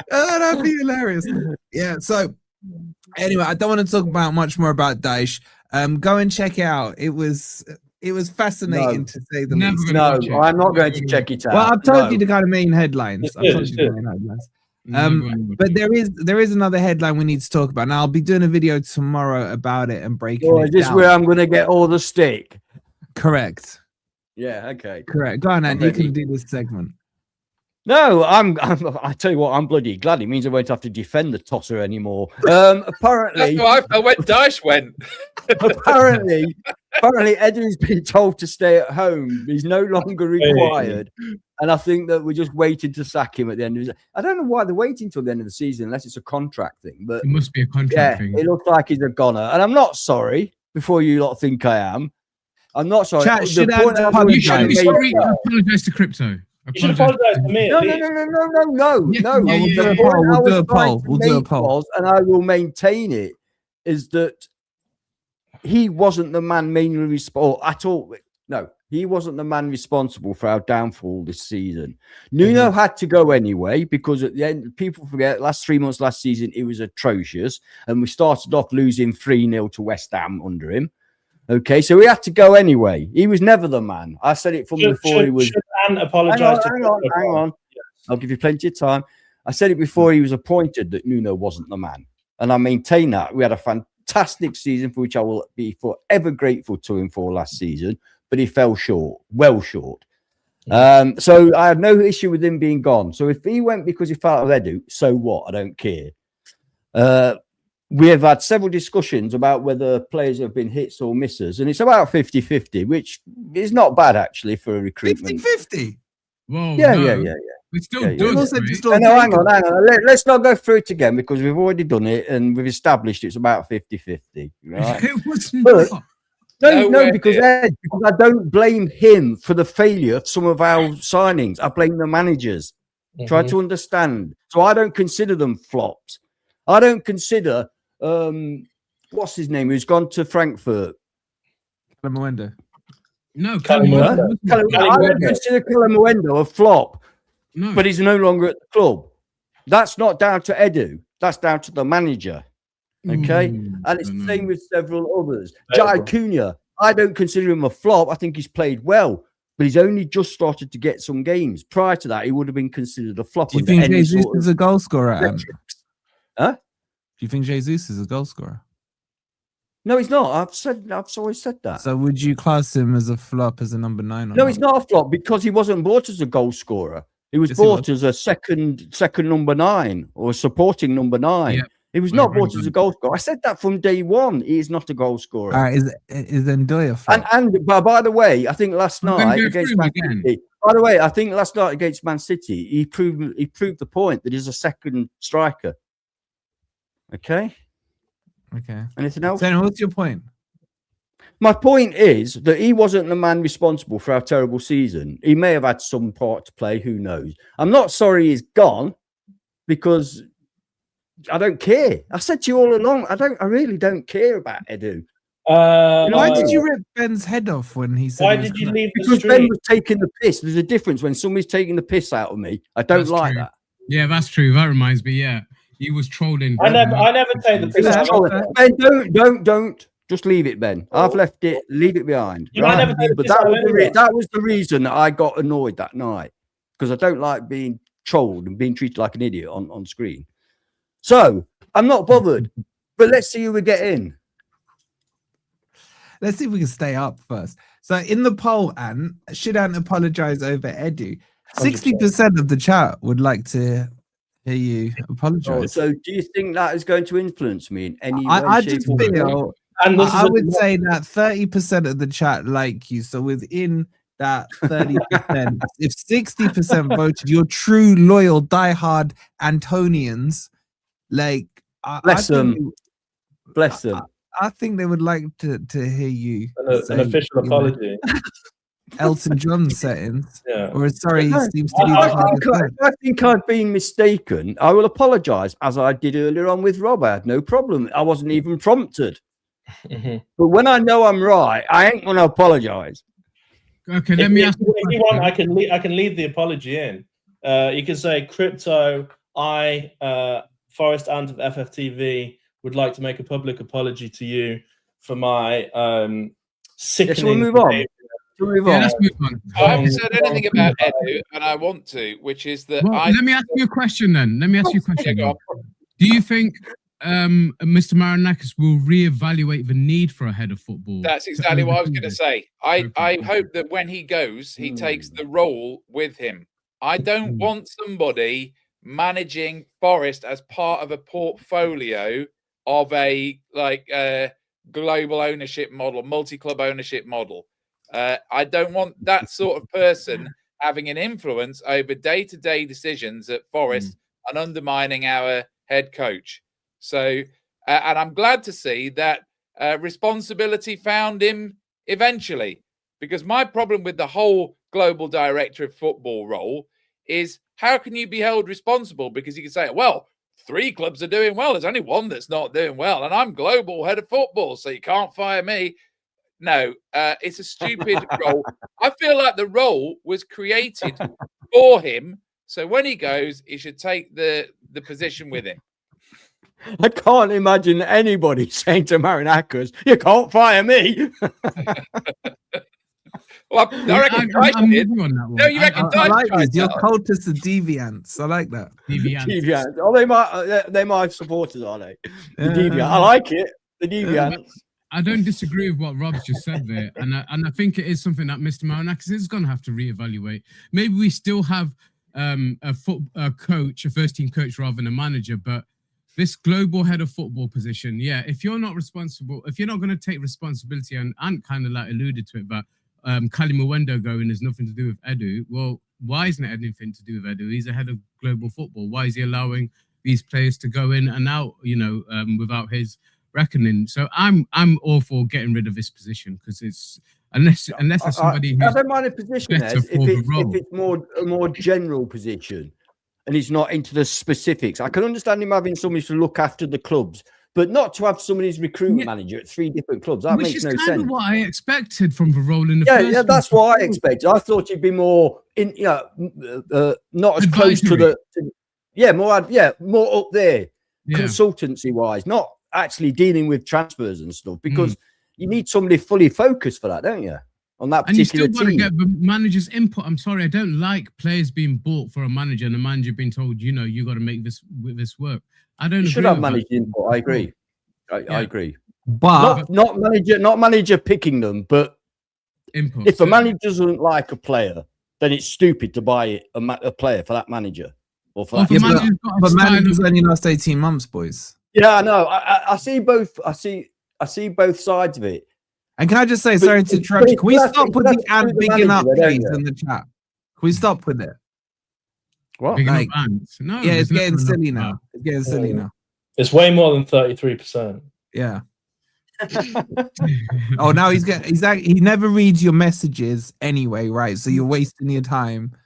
That'd be hilarious. Yeah, so anyway, I don't want to talk about much more about Dyche. Go and check it out. It was fascinating to say the least. No, I'm not going to check it out. Well, I've told you the kind of main headlines. But there is another headline we need to talk about. Now I'll be doing a video tomorrow about it and breaking it down. Is this where I'm going to get all the stick? Correct. Yeah, okay. Correct. Go on, and you can do this segment. No, I tell you what, I'm bloody glad. It means I won't have to defend the tosser anymore. Apparently, I went. Dyche went. apparently, Eddie's been told to stay at home. He's no longer required. And I think that we're just waiting to sack him at the end of the season. I don't know why they're waiting till the end of the season unless it's a contract thing. But It must be a contract thing. It looks like he's a goner. And I'm not sorry, before you lot think I am. I'm not sorry. Chat, The should point I I was You should be making- sorry. Apologize to Crypto. You should apologize to me. No. Yeah, The yeah. point I We'll do was a trying poll. to We'll do a make poll. was, and I will maintain it, is that he wasn't the man mainly responsible at all. No, he wasn't the man responsible for our downfall this season. Nuno had to go anyway because at the end, people forget, last 3 months last season, it was atrocious. And we started off losing 3-0 to West Ham under him. Okay, so he had to go anyway. He was never the man. I said it from before he was. Should Ant apologize to Hang on. Yes. I'll give you plenty of time. I said it before he was appointed that Nuno wasn't the man. And I maintain that. We had a fantastic season for which I will be forever grateful to him for last season, but he fell short, well short. So I have no issue with him being gone. So if he went because he felt of Edu, so what? I don't care. We have had several discussions about whether players have been hits or misses, and it's about 50-50, which is not bad actually for a recruitment. 50-50. Whoa, Yeah. It's still Yeah, good. Also mate. just No, hang on. Let's not go through it again because we've already done it and we've established it's about 50-50. Right? It was But- not. No, because I don't blame him for the failure of some of our signings. I blame the managers. Try to understand. So I don't consider them flops. I don't consider what's his name who's gone to Frankfurt. Calamuendo. No, Calamuendo. I don't consider Calamuendo a flop, No. but he's no longer at the club. That's not down to Edu. That's down to the manager. Okay, and it's the same with several others. Jai Cunha, I don't consider him a flop. I think he's played well, but he's only just started to get some games. Prior to that, he would have been considered a flop. Do you under think any Jesus sort of is a goal scorer? Ant? metrics. Huh? Do you think Jesus is a goal scorer? No, he's not. I've always said that. So would you class him as a flop as a number 9? Or No, not? he's not a flop because he wasn't bought as a goal scorer. He was Yes, he bought as a second number 9 or a supporting number 9. Yeah. He was not bought as a goal scorer. I said that from day one. He is not a goal scorer. All right, is Ndoye a flop? And by the way, I think last I'm gonna night go against through Man again. City. By the way, I think last night against Man City, he proved the point that he's a second striker. Okay. Okay. Anything else? So what's your point? My point is that he wasn't the man responsible for our terrible season. He may have had some part to play. Who knows? I'm not sorry he's gone because I don't care. I said to you all along, I really don't care about Edu. Why did you rip Ben's head off when he said? Why he was did you gonna- leave the Because Ben street? was taking the piss. There's a difference when somebody's taking the piss out of me. I don't That's like true. that. Yeah, that's true. That reminds me. Yeah, he was trolling. I never take the piss Yeah, out of Ben, don't. Just leave it, Ben. I've left it. Leave it behind. You might never take the But piss out of anyone. that was the reason that I got annoyed that night because I don't like being trolled and being treated like an idiot on screen. So I'm not bothered. But let's see who we get in. Let's see if we can stay up first. So in the poll, Ant, should Ant apologize over Edu? 60% of the chat would like to hear you apologize. So do you think that is going to influence me in any way? I shape, just or form? feel And this is I a- would say that 30% of the chat like you. So within that 30%, if 60% voted, your true loyal diehard Antonians, like Bless them. Bless them. I think they would like to hear you an say, official you know, apology. Elton John settings. Yeah. Or sorry, he No, seems to be. I think I've been mistaken. I will apologise, as I did earlier on with Rob. I had no problem. I wasn't even prompted. Mhm. But when I know I'm right, I ain't going to apologise. Okay, let me ask. If you want, I can leave the apology in. You can say, Crypto, Forest Ant of FFTV would like to make a public apology to you for my sickening. Shall we move on? behaviour." Shall we move Yeah, on? let's move on. I haven't said anything about Edu, and I want to, which is that Well, let me ask you a question then. Let me ask you a question. Go on. Do you think Mr. Marinakis will reevaluate the need for a head of football? That's exactly what I was going to say. I hope that when he goes, he takes the role with him. I don't want somebody managing Forest as part of a portfolio of a global ownership model, multi-club ownership model. I don't want that sort of person having an influence over day-to-day decisions at Forest and undermining our head coach. So, and I'm glad to see that responsibility found him eventually, because my problem with the whole global director of football role is how can you be held responsible? Because you can say, well, 3 clubs are doing well. There's only one that's not doing well, and I'm global head of football, so you can't fire me. No, it's a stupid role. I feel like the role was created for him, so when he goes, he should take the position with him. I can't imagine anybody saying to Marinakis, "You can't fire me." Well, I reckon Dyche did. No, you reckon Dyche? I like this. Your cultists are deviants. I like that. Deviants. Oh, they're my supporters, are they? The deviant. I like it. The deviants. I don't disagree with what Rob's just said there, and I think it is something that Mr. Marinakis is going to have to reevaluate. Maybe we still have a coach, a first-team coach rather than a manager, but this global head of football position, if you're not responsible, if you're not going to take responsibility, and kind of like alluded to it, but Kali Mwendo going has nothing to do with Edu. Well, why isn't it anything to do with Edu? He's a head of global football. Why is he allowing these players to go in and out, without his reckoning? So I'm all for getting rid of this position, because it's unless there's somebody who's I don't mind a position better if for the it's role. a more general position and he's not into the specifics. I can understand him having somebody to look after the clubs, but not to have somebody's recruitment manager at 3 different clubs. That makes no sense. Which is kind of what I expected from the role in the first. Yeah, that's what I expected. I thought he'd be more in, not as close to the. More up there, consultancy wise, not actually dealing with transfers and stuff, because you need somebody fully focused for that, don't you? On that particular team. And you still got to get the manager's input. I'm sorry, I don't like players being bought for a manager and the manager being told, you got to make this work. I don't. You should have manager input. I agree. I agree. But not manager picking them, but input. If a manager doesn't like a player, then it's stupid to buy a player for that manager. Or for that. But managers only last 18 months, boys. Yeah, I know. I see both. I see both sides of it. And can I just say, sorry to interrupt you, can we stop with the ant bigging up please in the chat? Can we stop with it? What? Like, no, yeah, it's getting silly now. It's getting silly now. It's way more than 33%. Yeah. Oh, now he never reads your messages anyway, right? So you're wasting your time,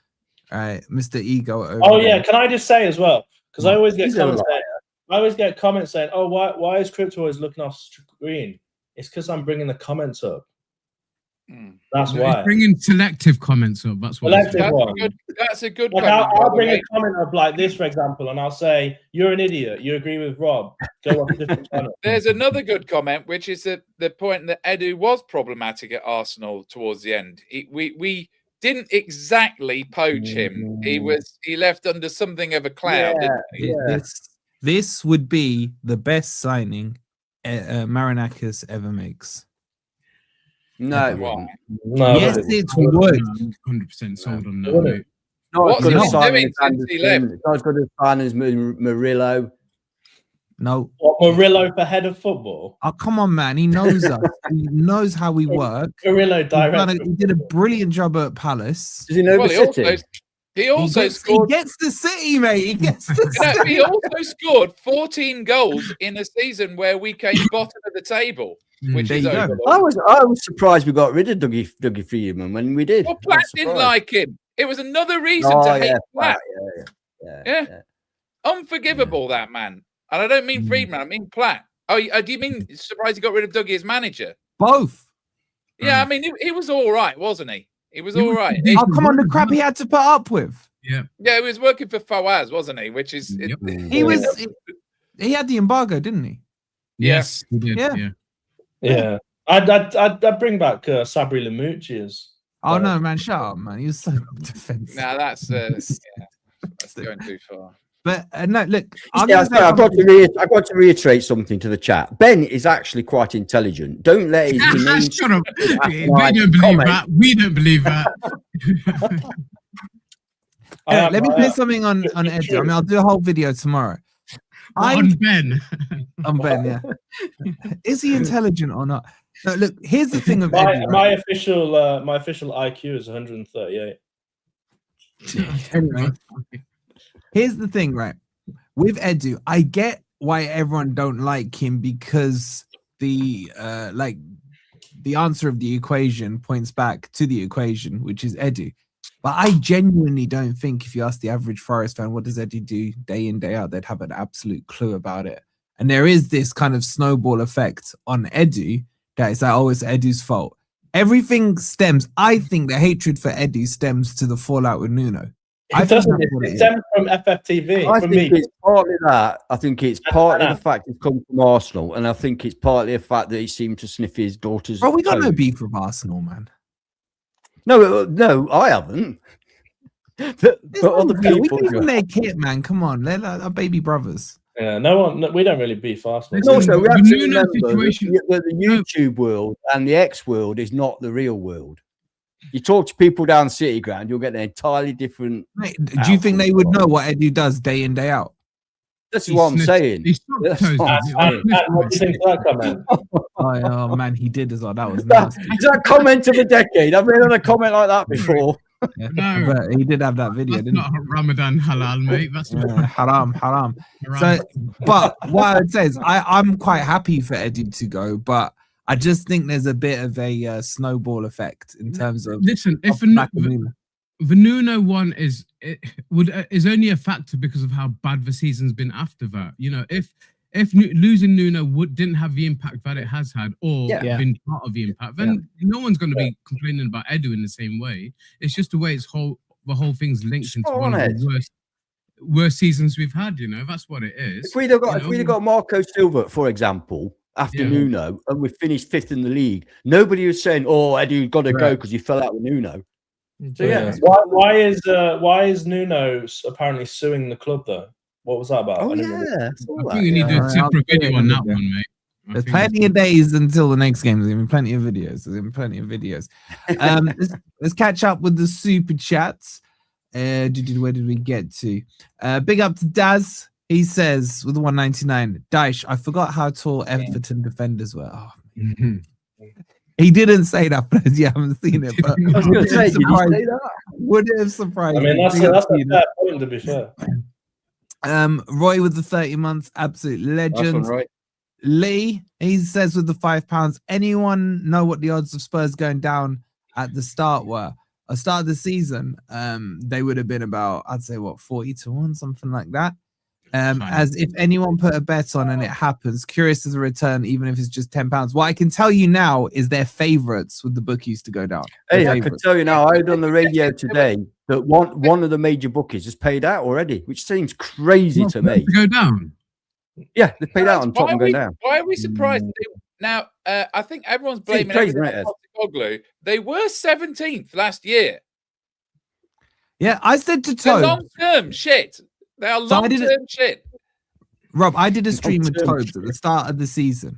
right, Mr. Ego? Oh yeah, can I just say as well, because I always get comments saying, "Oh, why is Crypto always looking off screen?" It's because I'm bringing the comments up. That's why. He's bringing selective comments up. That's what. That's a good. Like I'll bring a comment up like this, for example, and I'll say, "You're an idiot. You agree with Rob. Go on a different channel." There's another good comment, which is the point that Edu was problematic at Arsenal towards the end. We didn't exactly poach him. He left under something of a cloud. This would be the best signing Marinakis ever makes. No, yes, it would. 100% sold on that. What's he doing since he left? Not as good a sign as Murillo. No. What, Murillo for head of football? Oh, come on, man. He knows us. He knows how we work. Murillo director. He did a brilliant job at Palace. Does he know the City? He also scored. He gets the City, mate. He gets the City. He also scored 14 goals in a season where we came bottom of the table, which is overlooked. I was surprised we got rid of Dougie Freeman when we did. Well, Platt didn't like him. It was another reason to hate Platt. Yeah. Unforgivable, that man. And I don't mean Freeman, I mean Platt. Oh, do you mean surprised he got rid of Dougie as manager? Both. Yeah, I mean, he was all right, wasn't he? He was all right. Oh, come on, the crap he had to put up with. Yeah, he was working for Fawaz, wasn't he? Which is he had the embargo, didn't he? Yes, he did. Yeah. I'd bring back Sabri Lamouchi as. Oh no, man! Shut up, man! You're so defensive. No, that's that's going too far. But no, look, I've got to reiterate something to the chat. Ben is actually quite intelligent. Don't let his shut up. We don't believe that. We don't believe that. Let me play something on Ed. I mean, I'll do a whole video tomorrow. On Ben. On Ben, yeah. Is he intelligent or not? No, look, here's the thing of my official IQ is 138. Anyway, here's the thing, right? With Edu, I get why everyone don't like him because the answer of the equation points back to the equation, which is Edu. But I genuinely don't think if you ask the average Forest fan, what does Edu do day in, day out, they'd have an absolute clue about it. And there is this kind of snowball effect on Edu that is like, oh, it's Edu's fault. Everything stems, I think the hatred for Edu stems to the fallout with Nuno. It doesn't. It stems from FFTV. I think it's partly that. I think it's partly the fact he's come from Arsenal, and I think it's partly the fact that he seemed to sniff his daughter's. Oh, we got no beef with Arsenal, man. No, I haven't. but other people, we give them their kit, man. Come on, they're like our baby brothers. Yeah, we don't really beef Arsenal. And also, we have to remember that the YouTube world and the X world is not the real world. You talk to people down City Ground, you'll get an entirely different. Mate, do you think they would know what Edu does day in, day out? That's what I'm saying. What do you think of that comment? Oh man, he did as well. That was nasty. Is that comment of the decade? I've read a comment like that before. Yeah. No, but he did have that video. That's not Ramadan halal, mate. That's haram. So, but what I would say is, I'm quite happy for Edu to go, but I just think there's a bit of a snowball effect in terms of. Listen, if the Nuno one is only a factor because of how bad the season's been after that. You know, if losing Nuno didn't have the impact that it has had, or been part of the impact, then no one's going to be complaining about Edu in the same way. It's just the way the whole thing's linked into one of the worst seasons we've had. You know, that's what it is. If we'd have got Marco Silva, for example, after Nuno, and we finished 5th in the league, nobody was saying, "Oh, Edu's got to go because he fell out with Nuno." So why is Nuno apparently suing the club though? What was that about? Oh, I think you need to do a separate video on that one, mate. There's plenty of days until the next game. There's even plenty of videos. Let's catch up with the super chats. Where did we get to? Big up to Daz. He says with the 199, Dyche, I forgot how tall Everton defenders were. Oh, he didn't say that, but you haven't seen it. But I was going to say, did he say that? Would it have surprised? I mean, that's a fair point, to be fair. Roy with the 30 months, absolute legend. Nice one, Roy. Lee, he says with the £5, anyone know what the odds of Spurs going down at the start were? At the start of the season, they would have been about, I'd say, 40-1, something like that. As if anyone put a bet on and it happens, curious as a return, even if it's just £10. What I can tell you now is they're favourites with the bookies to go down. Hey, I can tell you now, I heard on the radio today that one of the major bookies has paid out already, which seems crazy to me. To go down? Yeah, they paid out on Tottenham going down. Why are we surprised? Now, I think everyone's blaming Postecoglou. They were 17th last year. Yeah, I said to Toad. Long-term shit. They are long-term shit. Rob, I did a stream with Toads at the start of the season,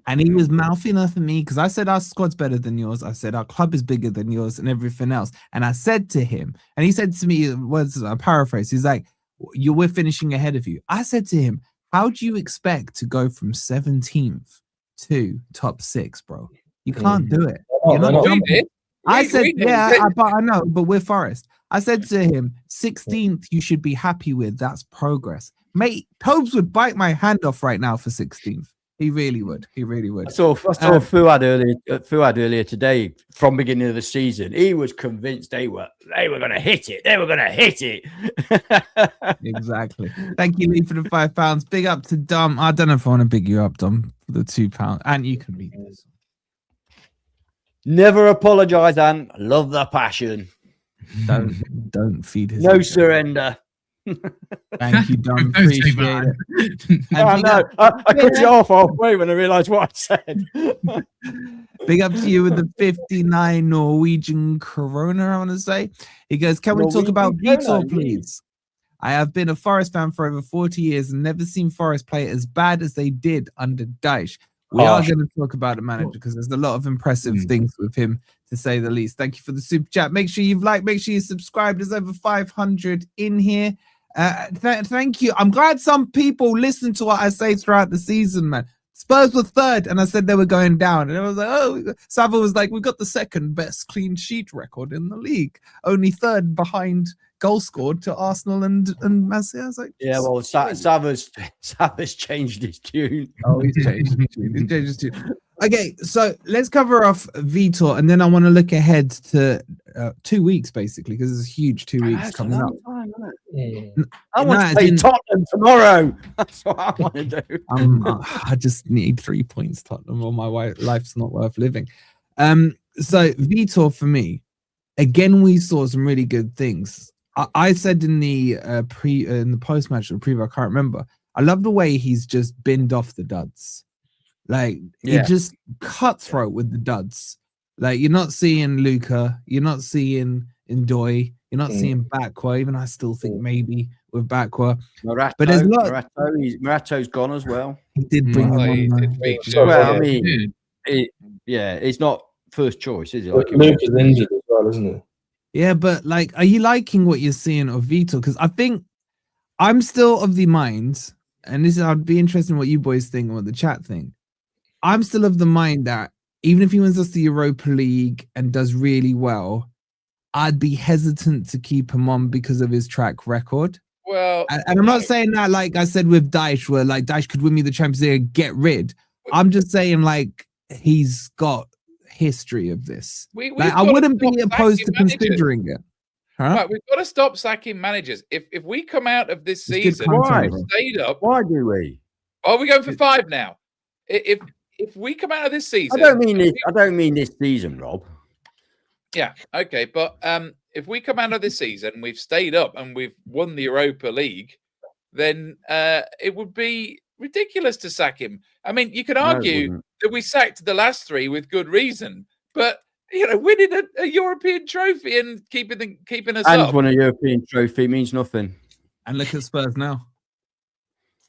and he was mouthing off at me because I said our squad's better than yours. I said our club is bigger than yours and everything else. And I said to him, and he said to me, a paraphrase, he's like, we're finishing ahead of you. I said to him, how do you expect to go from 17th to top 6, bro? You can't do it. You're not jumping. I said, I know, but we're Forest. I said to him, 16th, you should be happy with. That's progress. Mate, Tobes would bite my hand off right now for 16th. He really would. He really would. I saw Fuad earlier today from beginning of the season. He was convinced they were going to hit it. They were going to hit it. Exactly. Thank you, Lee, for the £5. Big up to Dom. I don't know if I want to big you up, Dom, for the £2. And you can read this. Never apologize, and love the passion. Don't feed his no surrender. Thank you, Dom. Appreciate it. I cut you off halfway when I realised what I said. Big up to you with the 59 Norwegian Corona, I want to say. He goes, can we talk about Vítor, please? I have been a Forest fan for over 40 years and never seen Forest play as bad as they did under Dyche. We are going to talk about the manager because there's a lot of impressive things with him, to say the least. Thank you for the super chat. Make sure you've liked, make sure you subscribe. There's over 500 in here. Thank you. I'm glad some people listen to what I say throughout the season, man. Spurs were 3rd, and I said they were going down. And I was like, oh, Sava was like, we got the 2nd best clean sheet record in the league. Only 3rd behind goal scored to Arsenal and Man City. I was like, Yeah, well, Savas changed his tune. oh, he's changed his tune. He's changed his tune. Okay, so let's cover off Vítor, and then I want to look ahead to 2 weeks, basically, because there's a huge 2 weeks coming up. Time, I want to play Tottenham tomorrow. That's what I want to do. I just need 3 points, Tottenham, or my life's not worth living. So Vítor, for me, again, we saw some really good things. I said in the post-match or preview, I can't remember. I love the way he's just binned off the duds. Like, he just cutthroat with the duds. Like, you're not seeing Luca, you're not seeing Ndoye, you're not seeing Bakwa, even I still think maybe with Bakwa. Morata, but there's Morato's gone as well. He did bring him on. Well, I mean, it's not first choice, is it? Like Luke is injured as well, isn't he? Yeah, but like, are you liking what you're seeing of Vítor? Because I think I'm still of the mind, and I'd be interested in what you boys think and what the chat think. I'm still of the mind that even if he wins us the Europa League and does really well, I'd be hesitant to keep him on because of his track record. Well, and I'm not saying that, like I said with Dyche, where like Dyche could win me the Champions League and get rid. I'm just saying, like, he's got history of this. I wouldn't be opposed to considering it. Huh? Right, we've got to stop sacking managers. If we come out of this season, stayed up. Why do we? Oh, we're going for 5 now. If we come out of this season, I don't mean this season, Rob. Yeah, okay, but if we come out of this season, we've stayed up and we've won the Europa League, then it would be ridiculous to sack him. I mean, you could argue that we sacked the last 3 with good reason, but winning a European trophy and keeping us up. And won a European trophy means nothing. And look at Spurs now.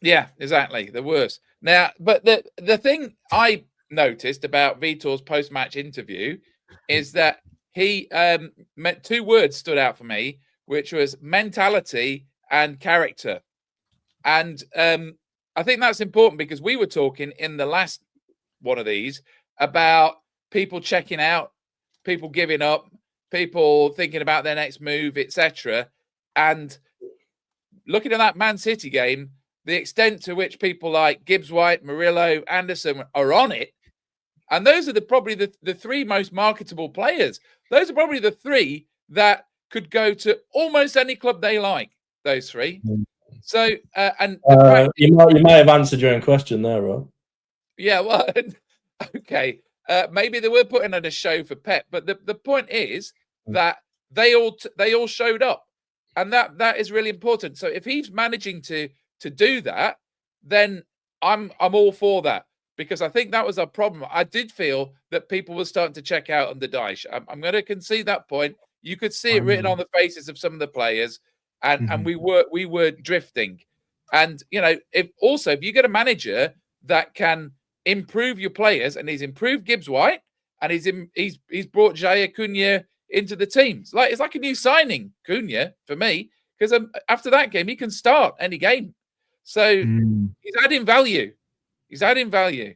Yeah, exactly. The worst. Now, but the thing I noticed about Vítor's post-match interview is that he 2 words stood out for me, which was mentality and character. And I think that's important because we were talking in the last one of these about people checking out, people giving up, people thinking about their next move, etc. And looking at that Man City game, the extent to which people like Gibbs-White, Murillo, Anderson are on it, and those are probably the 3 most marketable players. Those are probably the 3 that could go to almost any club they like. Those 3. So, and you might have answered your own question there, Rob. Yeah, well, okay. Maybe they were putting on a show for Pep, but the point is that they all showed up, and that is really important. So if he's managing to do that, then I'm all for that, because I think that was our problem. I did feel that people were starting to check out on the Dyche. I'm going to concede that point. You could see it written on the faces of some of the players, and we were drifting. And if you get a manager that can improve your players, and he's improved Gibbs-White, and he's brought Jair Cunha into the team. It's like a new signing, Cunha, for me, because after that game he can start any game. So he's adding value. He's adding value.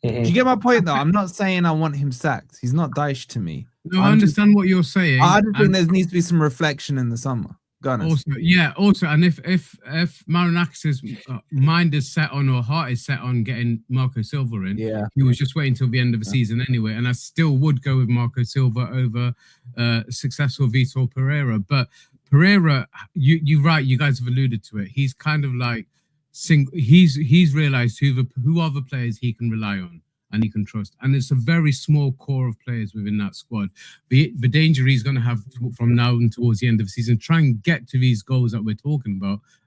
Do you get my point, though? I'm not saying I want him sacked. He's not Dyche to me. No, I understand what you're saying. I just think there needs to be some reflection in the summer. Also, and if Marinakis' mind is set on, or heart is set on getting Marco Silva in, he was just waiting till the end of the season anyway. And I still would go with Marco Silva over successful Vítor Pereira. But Pereira, you're right. You guys have alluded to it. He's kind of like he's realised who are the players he can rely on and he can trust. And it's a very small core of players within that squad. The danger he's going to have from now and towards the end of the season, try and get to these goals that we're talking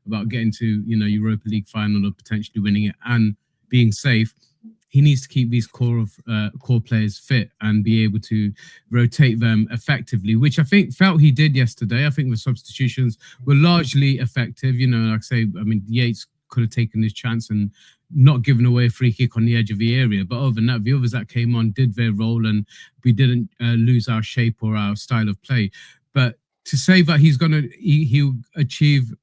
about getting to Europa League final or potentially winning it and being safe. He needs to keep these core players fit and be able to rotate them effectively, which I felt he did yesterday. I think the substitutions were largely effective. Like I say, I mean, Yates could have taken his chance and not given away a free kick on the edge of the area. But other than that, the others that came on did their role, and we didn't lose our shape or our style of play. But to say that he'll achieve,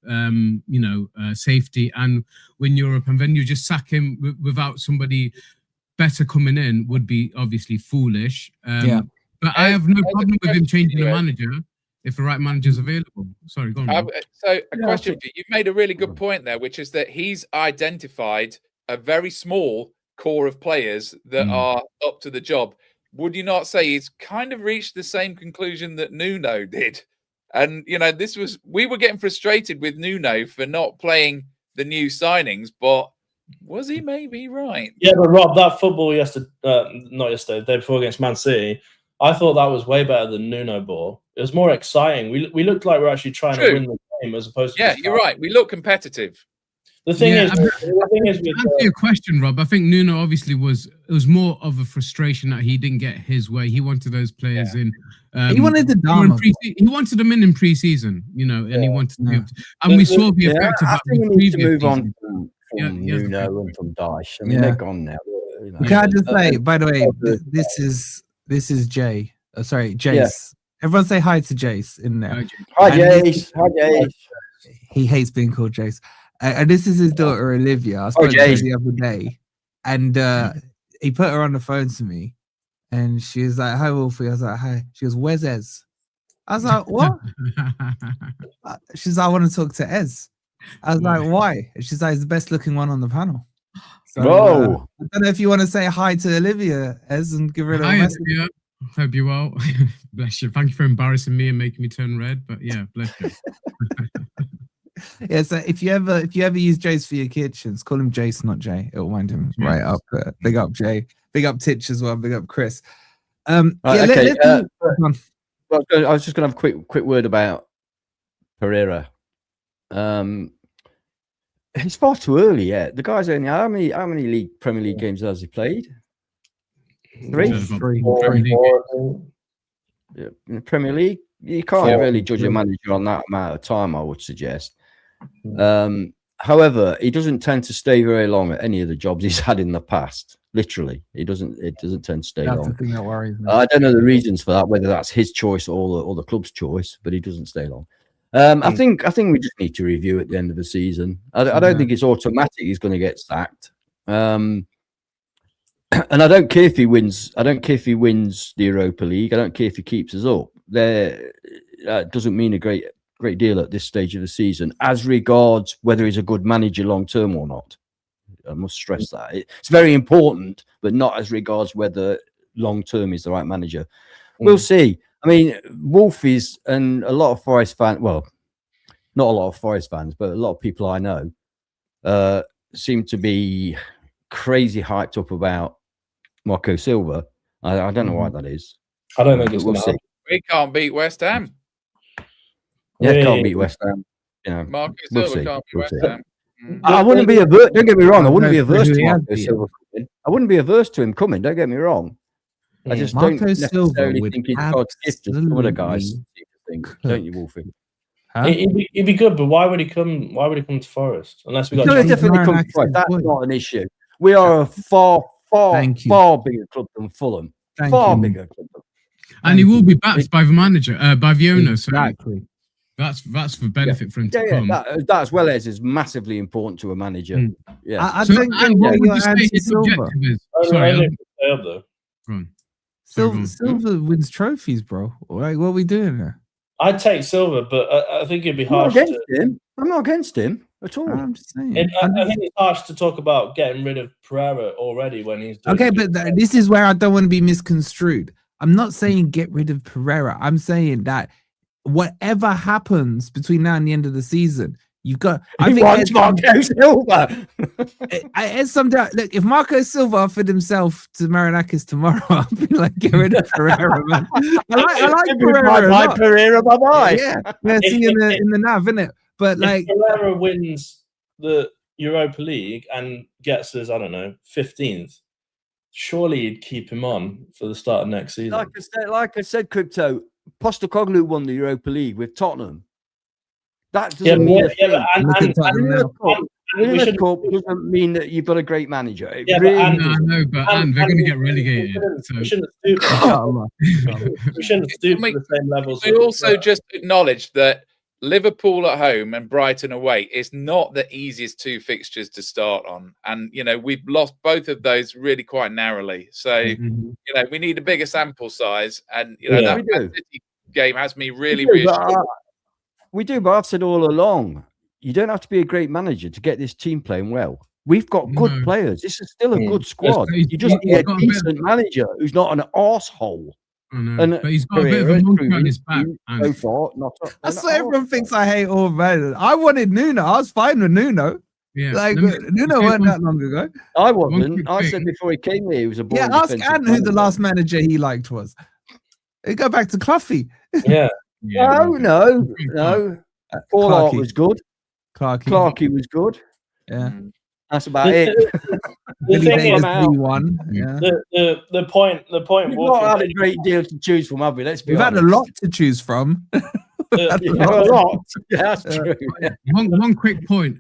safety and win Europe, and then you just sack him without somebody better coming in would be obviously foolish. But I have no problem with him changing the manager. if the right manager's available. Sorry, go on. Rob. So a question for you. You've made a really good point there, which is that he's identified a very small core of players that are up to the job. Would you not say he's kind of reached the same conclusion that Nuno did? And, you know, we were getting frustrated with Nuno for not playing the new signings, but was he maybe right? Yeah, but Rob, that football not yesterday, the day before against Man City, I thought that was way better than Nuno ball. It was more exciting. We looked like we're actually trying to win the game as opposed to. Yeah, you're right. We look competitive. The thing is, to answer your question, Rob, I think Nuno obviously was more of a frustration that he didn't get his way. He wanted those players in. He wanted the drama. He wanted them in pre-season, you know, and he wanted to. And we saw the effect of that. I think we need to move on from Nuno and from Dyche. I mean, they're gone now. You know. Can I just say, by the way, this is Jay. Sorry, Jace. Yeah. Everyone say hi to Jace in there. Hi, Jace. Hi, Jace. He hates being called Jace. And this is his daughter, Olivia. I spoke to her the other day. And he put her on the phone to me. And she was like, hi, Wolfie. I was like, hi. She goes, where's Ez? I was like, what? She's like, I want to talk to Ez. I was like, why? And she's like, he's the best looking one on the panel. So, whoa. I don't know if you want to say hi to Olivia, Ez, and give her a little message. Olivia. Hope you're well. Bless you. Thank you for embarrassing me and making me turn red. But yeah, bless you. Yeah, so if you ever use Jace for your kitchens, call him Jace, not Jay. It'll wind him right up. Big up Jay. Big up Titch as well. Big up Chris. I was just going to have a quick word about Pereira. It's far too early yet. The guy's only how many Premier League games has he played? Three. Yeah, in the Premier League, you can't really judge a manager on that amount of time, I would suggest. However, he doesn't tend to stay very long at any of the jobs he's had in the past. Literally, it doesn't tend to stay long. That's the thing that worries me. I don't know the reasons for that, whether that's his choice or the club's choice, but he doesn't stay long. I think we just need to review at the end of the season. I don't think it's automatic he's going to get sacked. And I don't care if he wins. I don't care if he wins the Europa League. I don't care if he keeps us up. That doesn't mean a great deal at this stage of the season, as regards whether he's a good manager long term or not. I must stress that it's very important, but not as regards whether long term is the right manager. We'll see. I mean, Wolfies and a lot of Forest fans. Well, not a lot of Forest fans, but a lot of people I know seem to be crazy hyped up about Marco Silva. I don't know why that is. I don't think it's we'll see. We can't beat West Ham. Yeah, can't beat West Ham. You know, Marco Silva can't beat West Ham. I wouldn't be averse. Don't get me wrong. I wouldn't be averse to Marco Silva coming. I wouldn't be averse to him coming. Don't get me wrong. I just don't necessarily think he's got gifts as some other guys think. Don't you, Wolfie? Huh? He'd be good, but why would he come? Why would he come to Forest? Unless we got definitely come to Forest. That's not an issue. We are a far bigger club than Fulham. Far bigger club. And he will be backed by the manager, by the owner. Exactly. So that's for benefit for him to come. That as well as is massively important to a manager. Yeah. I think what would you say his objective is? Sorry, Silva wins trophies, bro. Like, what are we doing there? I'd take Silva, but I think it'd be harsh. I'm not against him at all. I'm just saying. I think it's harsh to talk about getting rid of Pereira already when he's doing but this is where I don't want to be misconstrued. I'm not saying get rid of Pereira. I'm saying that whatever happens between now and the end of the season, you've got. I think wants Marco Silva. Look, if Marco Silva offered himself to Marinakis tomorrow, I'll be like, get rid of Pereira, man. I like Pereira. Bye, Pereira. Bye. Yeah, see in the nav, innit? But like, Pereira wins the Europa League and gets us, I don't know, 15th. Surely you'd keep him on for the start of next season. Like I said, Crypto, Postecoglou won the Europa League with Tottenham. That doesn't mean doesn't mean that you've got a great manager. But they're going to get relegated. We shouldn't stoop to the same levels. We also just acknowledge that Liverpool at home and Brighton away is not the easiest two fixtures to start on. And, you know, we've lost both of those really quite narrowly. So, you know, we need a bigger sample size. And, you know, that game has me really We do, reassured. but I've said all along, you don't have to be a great manager to get this team playing well. We've got good players. This is still a good squad. You just need a decent manager who's not an arsehole. But he's got a bit of a monkey on his back. So far, That's what everyone thinks I hate all managers. I wanted Nuno. I was fine with Nuno. Yeah, Nuno weren't that long ago. I wasn't. I said before he came here, he was a boring ask Ant who the last manager he liked was. You go back to Cloughie. Yeah. No. All was good. Clarkey was good. Yeah. That's about it. The thing is, the point. We've not had a great deal to choose from, have we? Let's be We've honest. had a lot to choose from. a lot. Yeah, that's true. Yeah. One quick point.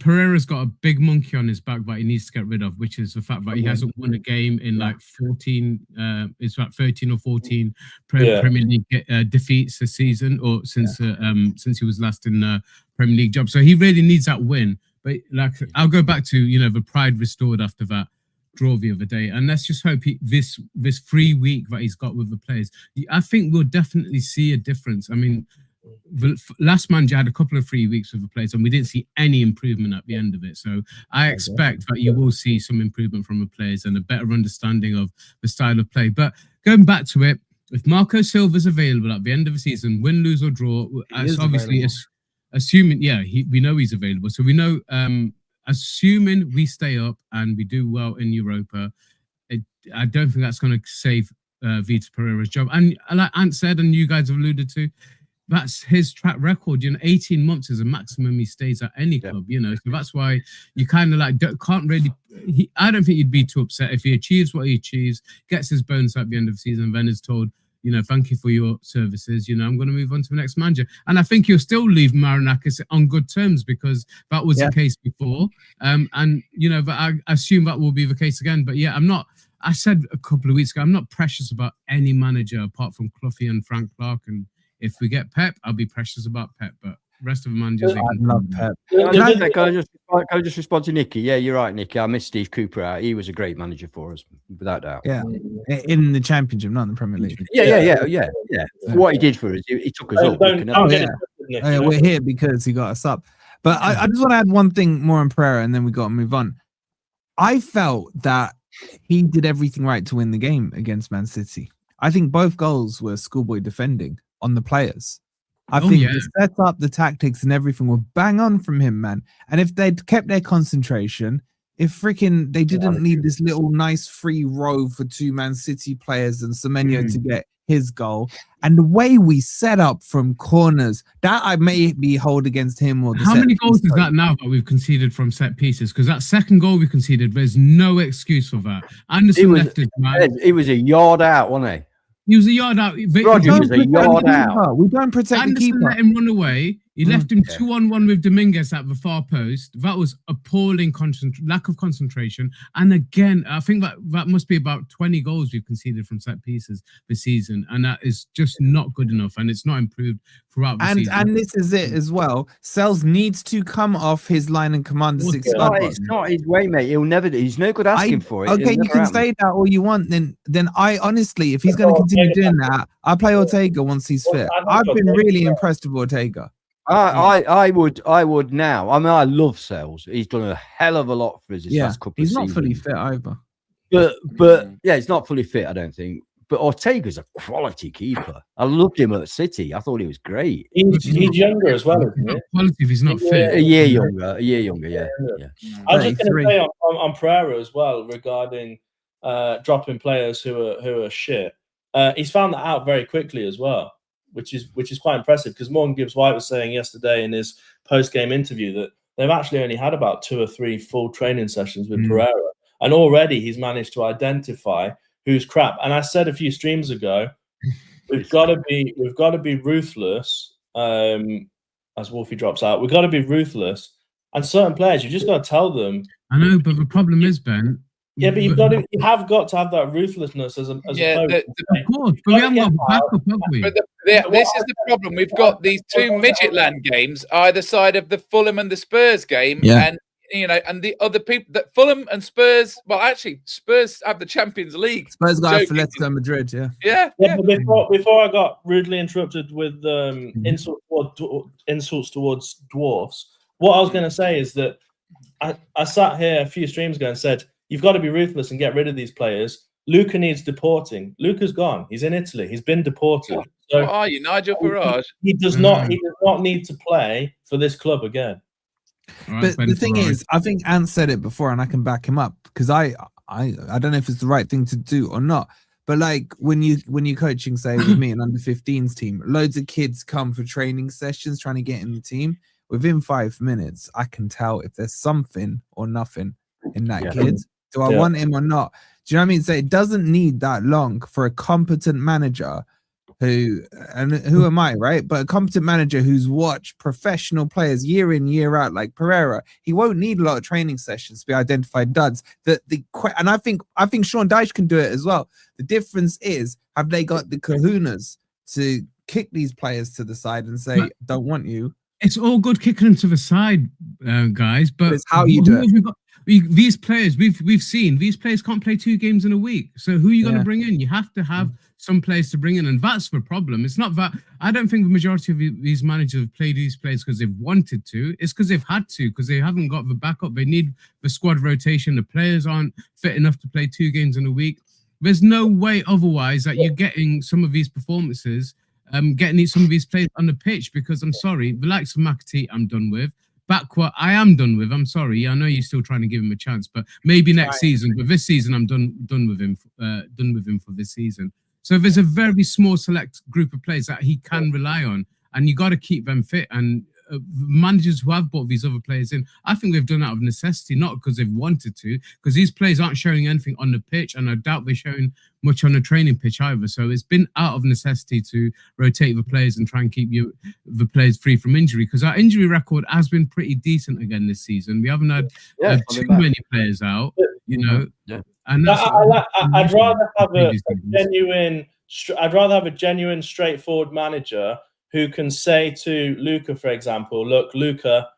Pereira's got a big monkey on his back that he needs to get rid of, which is the fact that he hasn't won a game in like 14. It's about 13 or 14 Premier League defeats this season, or since he was last in Premier League job. So he really needs that win. But like, I'll go back to the pride restored after that draw the other day, and let's just hope this free week that he's got with the players, I think we'll definitely see a difference. I mean, the last manager had a couple of free weeks with the players, and we didn't see any improvement at the end of it. So I expect that you will see some improvement from the players and a better understanding of the style of play. But going back to it, if Marco Silva's available at the end of the season, win, lose or draw, obviously assuming, we know he's available. So we know, assuming we stay up and we do well in Europa, I don't think that's going to save Vítor Pereira's job. And like Ant said, and you guys have alluded to, that's his track record. 18 months is a maximum he stays at any club. So that's why you kind of can't really. I don't think you'd be too upset if he achieves what he achieves, gets his bonus at the end of the season, and then is told, thank you for your services. I'm going to move on to the next manager. And I think you'll still leave Marinakis on good terms because that was the case before. But I assume that will be the case again. But I said a couple of weeks ago, I'm not precious about any manager apart from Cloughie and Frank Clark. And if we get Pep, I'll be precious about Pep. But rest of the managers, I love Pep. Can I just respond to Nicky? Yeah, you're right, Nicky. I missed Steve Cooper out. He was a great manager for us, without doubt. Yeah, in the Championship, not in the Premier League. Yeah. What he did for us, he took us up. We're here because he got us up. But I just want to add one thing more on Pereira, and then we got to move on. I felt that he did everything right to win the game against Man City. I think both goals were schoolboy defending on the players. I think the setup, the tactics, and everything were bang on from him, man. And if they'd kept their concentration, if they didn't need this little nice free row for two Man City players and Semenyo to get his goal, and the way we set up from corners, that I may be hold against him. Or how many goals is that now that we've conceded from set pieces? Because that second goal we conceded, there's no excuse for that. Anderson left his man. He was a yard out, wasn't he? He was a yard out. Roger was a yard out. We don't protect Anderson the keeper. Let him run away. He left him 2-on-1 with Dominguez at the far post. That was appalling lack of concentration. And again, I think that must be about 20 goals we've conceded from set pieces this season. And that is just not good enough. And it's not improved throughout the season. And this is it as well. Sells needs to come off his line and command the 6 yard. It's not his way, mate. He'll never. He's no good asking for it. Okay, you can say that all you want. Then I honestly, if he's going to continue doing that, I'll play Ortega once he's fit. I've been really impressed with Ortega. I would now. I mean, I love Sells. He's done a hell of a lot for us this last couple of seasons. He's not fully fit either. But he's not fully fit, I don't think. But Ortega's a quality keeper. I loved him at City. I thought he was great. He's younger as well, isn't he? Quality if he's not fit. A year younger, yeah. I was just going to say on Pereira as well regarding dropping players who are shit. He's found that out very quickly as well, which is quite impressive because Morgan Gibbs-White was saying yesterday in his post-game interview that they've actually only had about 2 or 3 full training sessions with Pereira, and already he's managed to identify who's crap. And I said a few streams ago, we've got to be ruthless. As Wolfie drops out, we've got to be ruthless. And certain players, you just got to tell them. I know, but the problem is, Ben. Yeah, but you have got to have that ruthlessness as a coach. Of course, but we haven't got backup, have we? But this is the problem. We've got these 2 midget land games either side of the Fulham and the Spurs game, and and the other people that Fulham and Spurs. Well, actually, Spurs have the Champions League. Spurs got Atletico Madrid, yeah. But before I got rudely interrupted with insults towards dwarfs, what I was going to say is that I sat here a few streams ago and said you've got to be ruthless and get rid of these players. Luca needs deporting. Luca's gone. He's in Italy. He's been deported. So what are you, Nigel Farage? He does not need to play for this club again. But the thing is, I think Ant said it before, and I can back him up because I don't know if it's the right thing to do or not. But like when you're coaching, say with me, an under 15s team, loads of kids come for training sessions trying to get in the team. Within 5 minutes, I can tell if there's something or nothing in that kid. Do I want him or not? Do you know what I mean? So it doesn't need that long for a competent manager who am I, right? But a competent manager who's watched professional players year in, year out, like Pereira. He won't need a lot of training sessions to be identified duds. And I think Sean Dyche can do it as well. The difference is, have they got the kahunas to kick these players to the side and say, don't want you? It's all good kicking them to the side, guys, but it's how you do it. These players, we've seen these players can't play 2 games in a week. So who are you going to bring in? You have to have some players to bring in, and that's the problem. It's not that I don't think the majority of these managers have played these players because they've wanted to. It's because they've had to, because they haven't got the backup. They need the squad rotation. The players aren't fit enough to play 2 games in a week. There's no way otherwise that you're getting some of these performances, getting some of these players on the pitch, because I'm sorry, the likes of McAtee, I'm done with. Backward, I am done with. I'm sorry. I know you're still trying to give him a chance, but maybe next season. But this season, I'm done with him. Done with him for this season. So there's a very small select group of players that he can rely on, and you got to keep them fit. And managers who have brought these other players in, I think they've done it out of necessity, not because they've wanted to, because these players aren't showing anything on the pitch, and I doubt they're showing much on the training pitch either. So it's been out of necessity to rotate the players and try and keep the players free from injury, because our injury record has been pretty decent again this season. We haven't had too many players out, And I'd rather have a genuine, straightforward manager who can say to Luca, for example, look, Luca,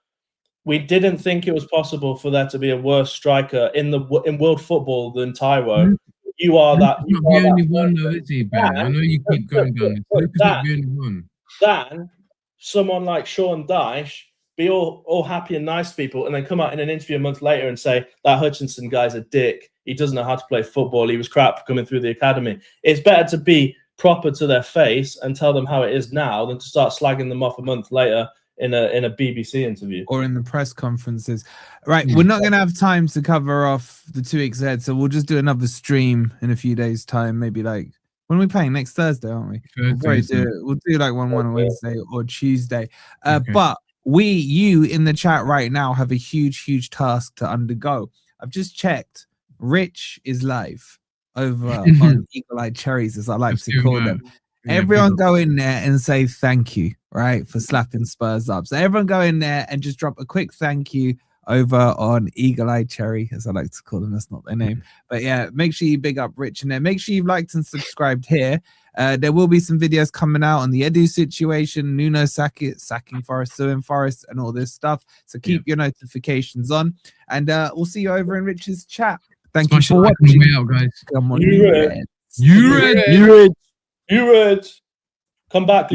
we didn't think it was possible for there to be a worse striker in world football than Taiwo. You are that. He's not the only one, though, is he, Ben? I know you keep going down. Luca's not the only one. Then someone like Sean Dyche be all happy and nice to people, and then come out in an interview a month later and say that Hutchinson guy's a dick. He doesn't know how to play football. He was crap coming through the academy. It's better to be proper to their face and tell them how it is now than to start slagging them off a month later in a BBC interview or in the press conferences. Right, we're not going to have time to cover off the 2 weeks ahead, so we'll just do another stream in a few days' time. Maybe like when are we playing next Thursday, aren't we? We'll do like one on Wednesday or Tuesday. But you in the chat right now have a huge task to undergo. I've just checked. Rich is live over on Eagle-Eyed Cherries, as I like to call them. Everyone go in there and say thank you, right, for slapping Spurs up. So everyone go in there and just drop a quick thank you over on Eagle-Eyed Cherry, as I like to call them. That's not their name. But yeah, make sure you big up Rich in there. Make sure you've liked and subscribed here. There will be some videos coming out on the Edu situation, Nuno sacking Forest, suing Forest, and all this stuff. So keep your notifications on. And we'll see you over in Rich's chat. Thank you for watching. Out, guys. Come on, you read. Come back.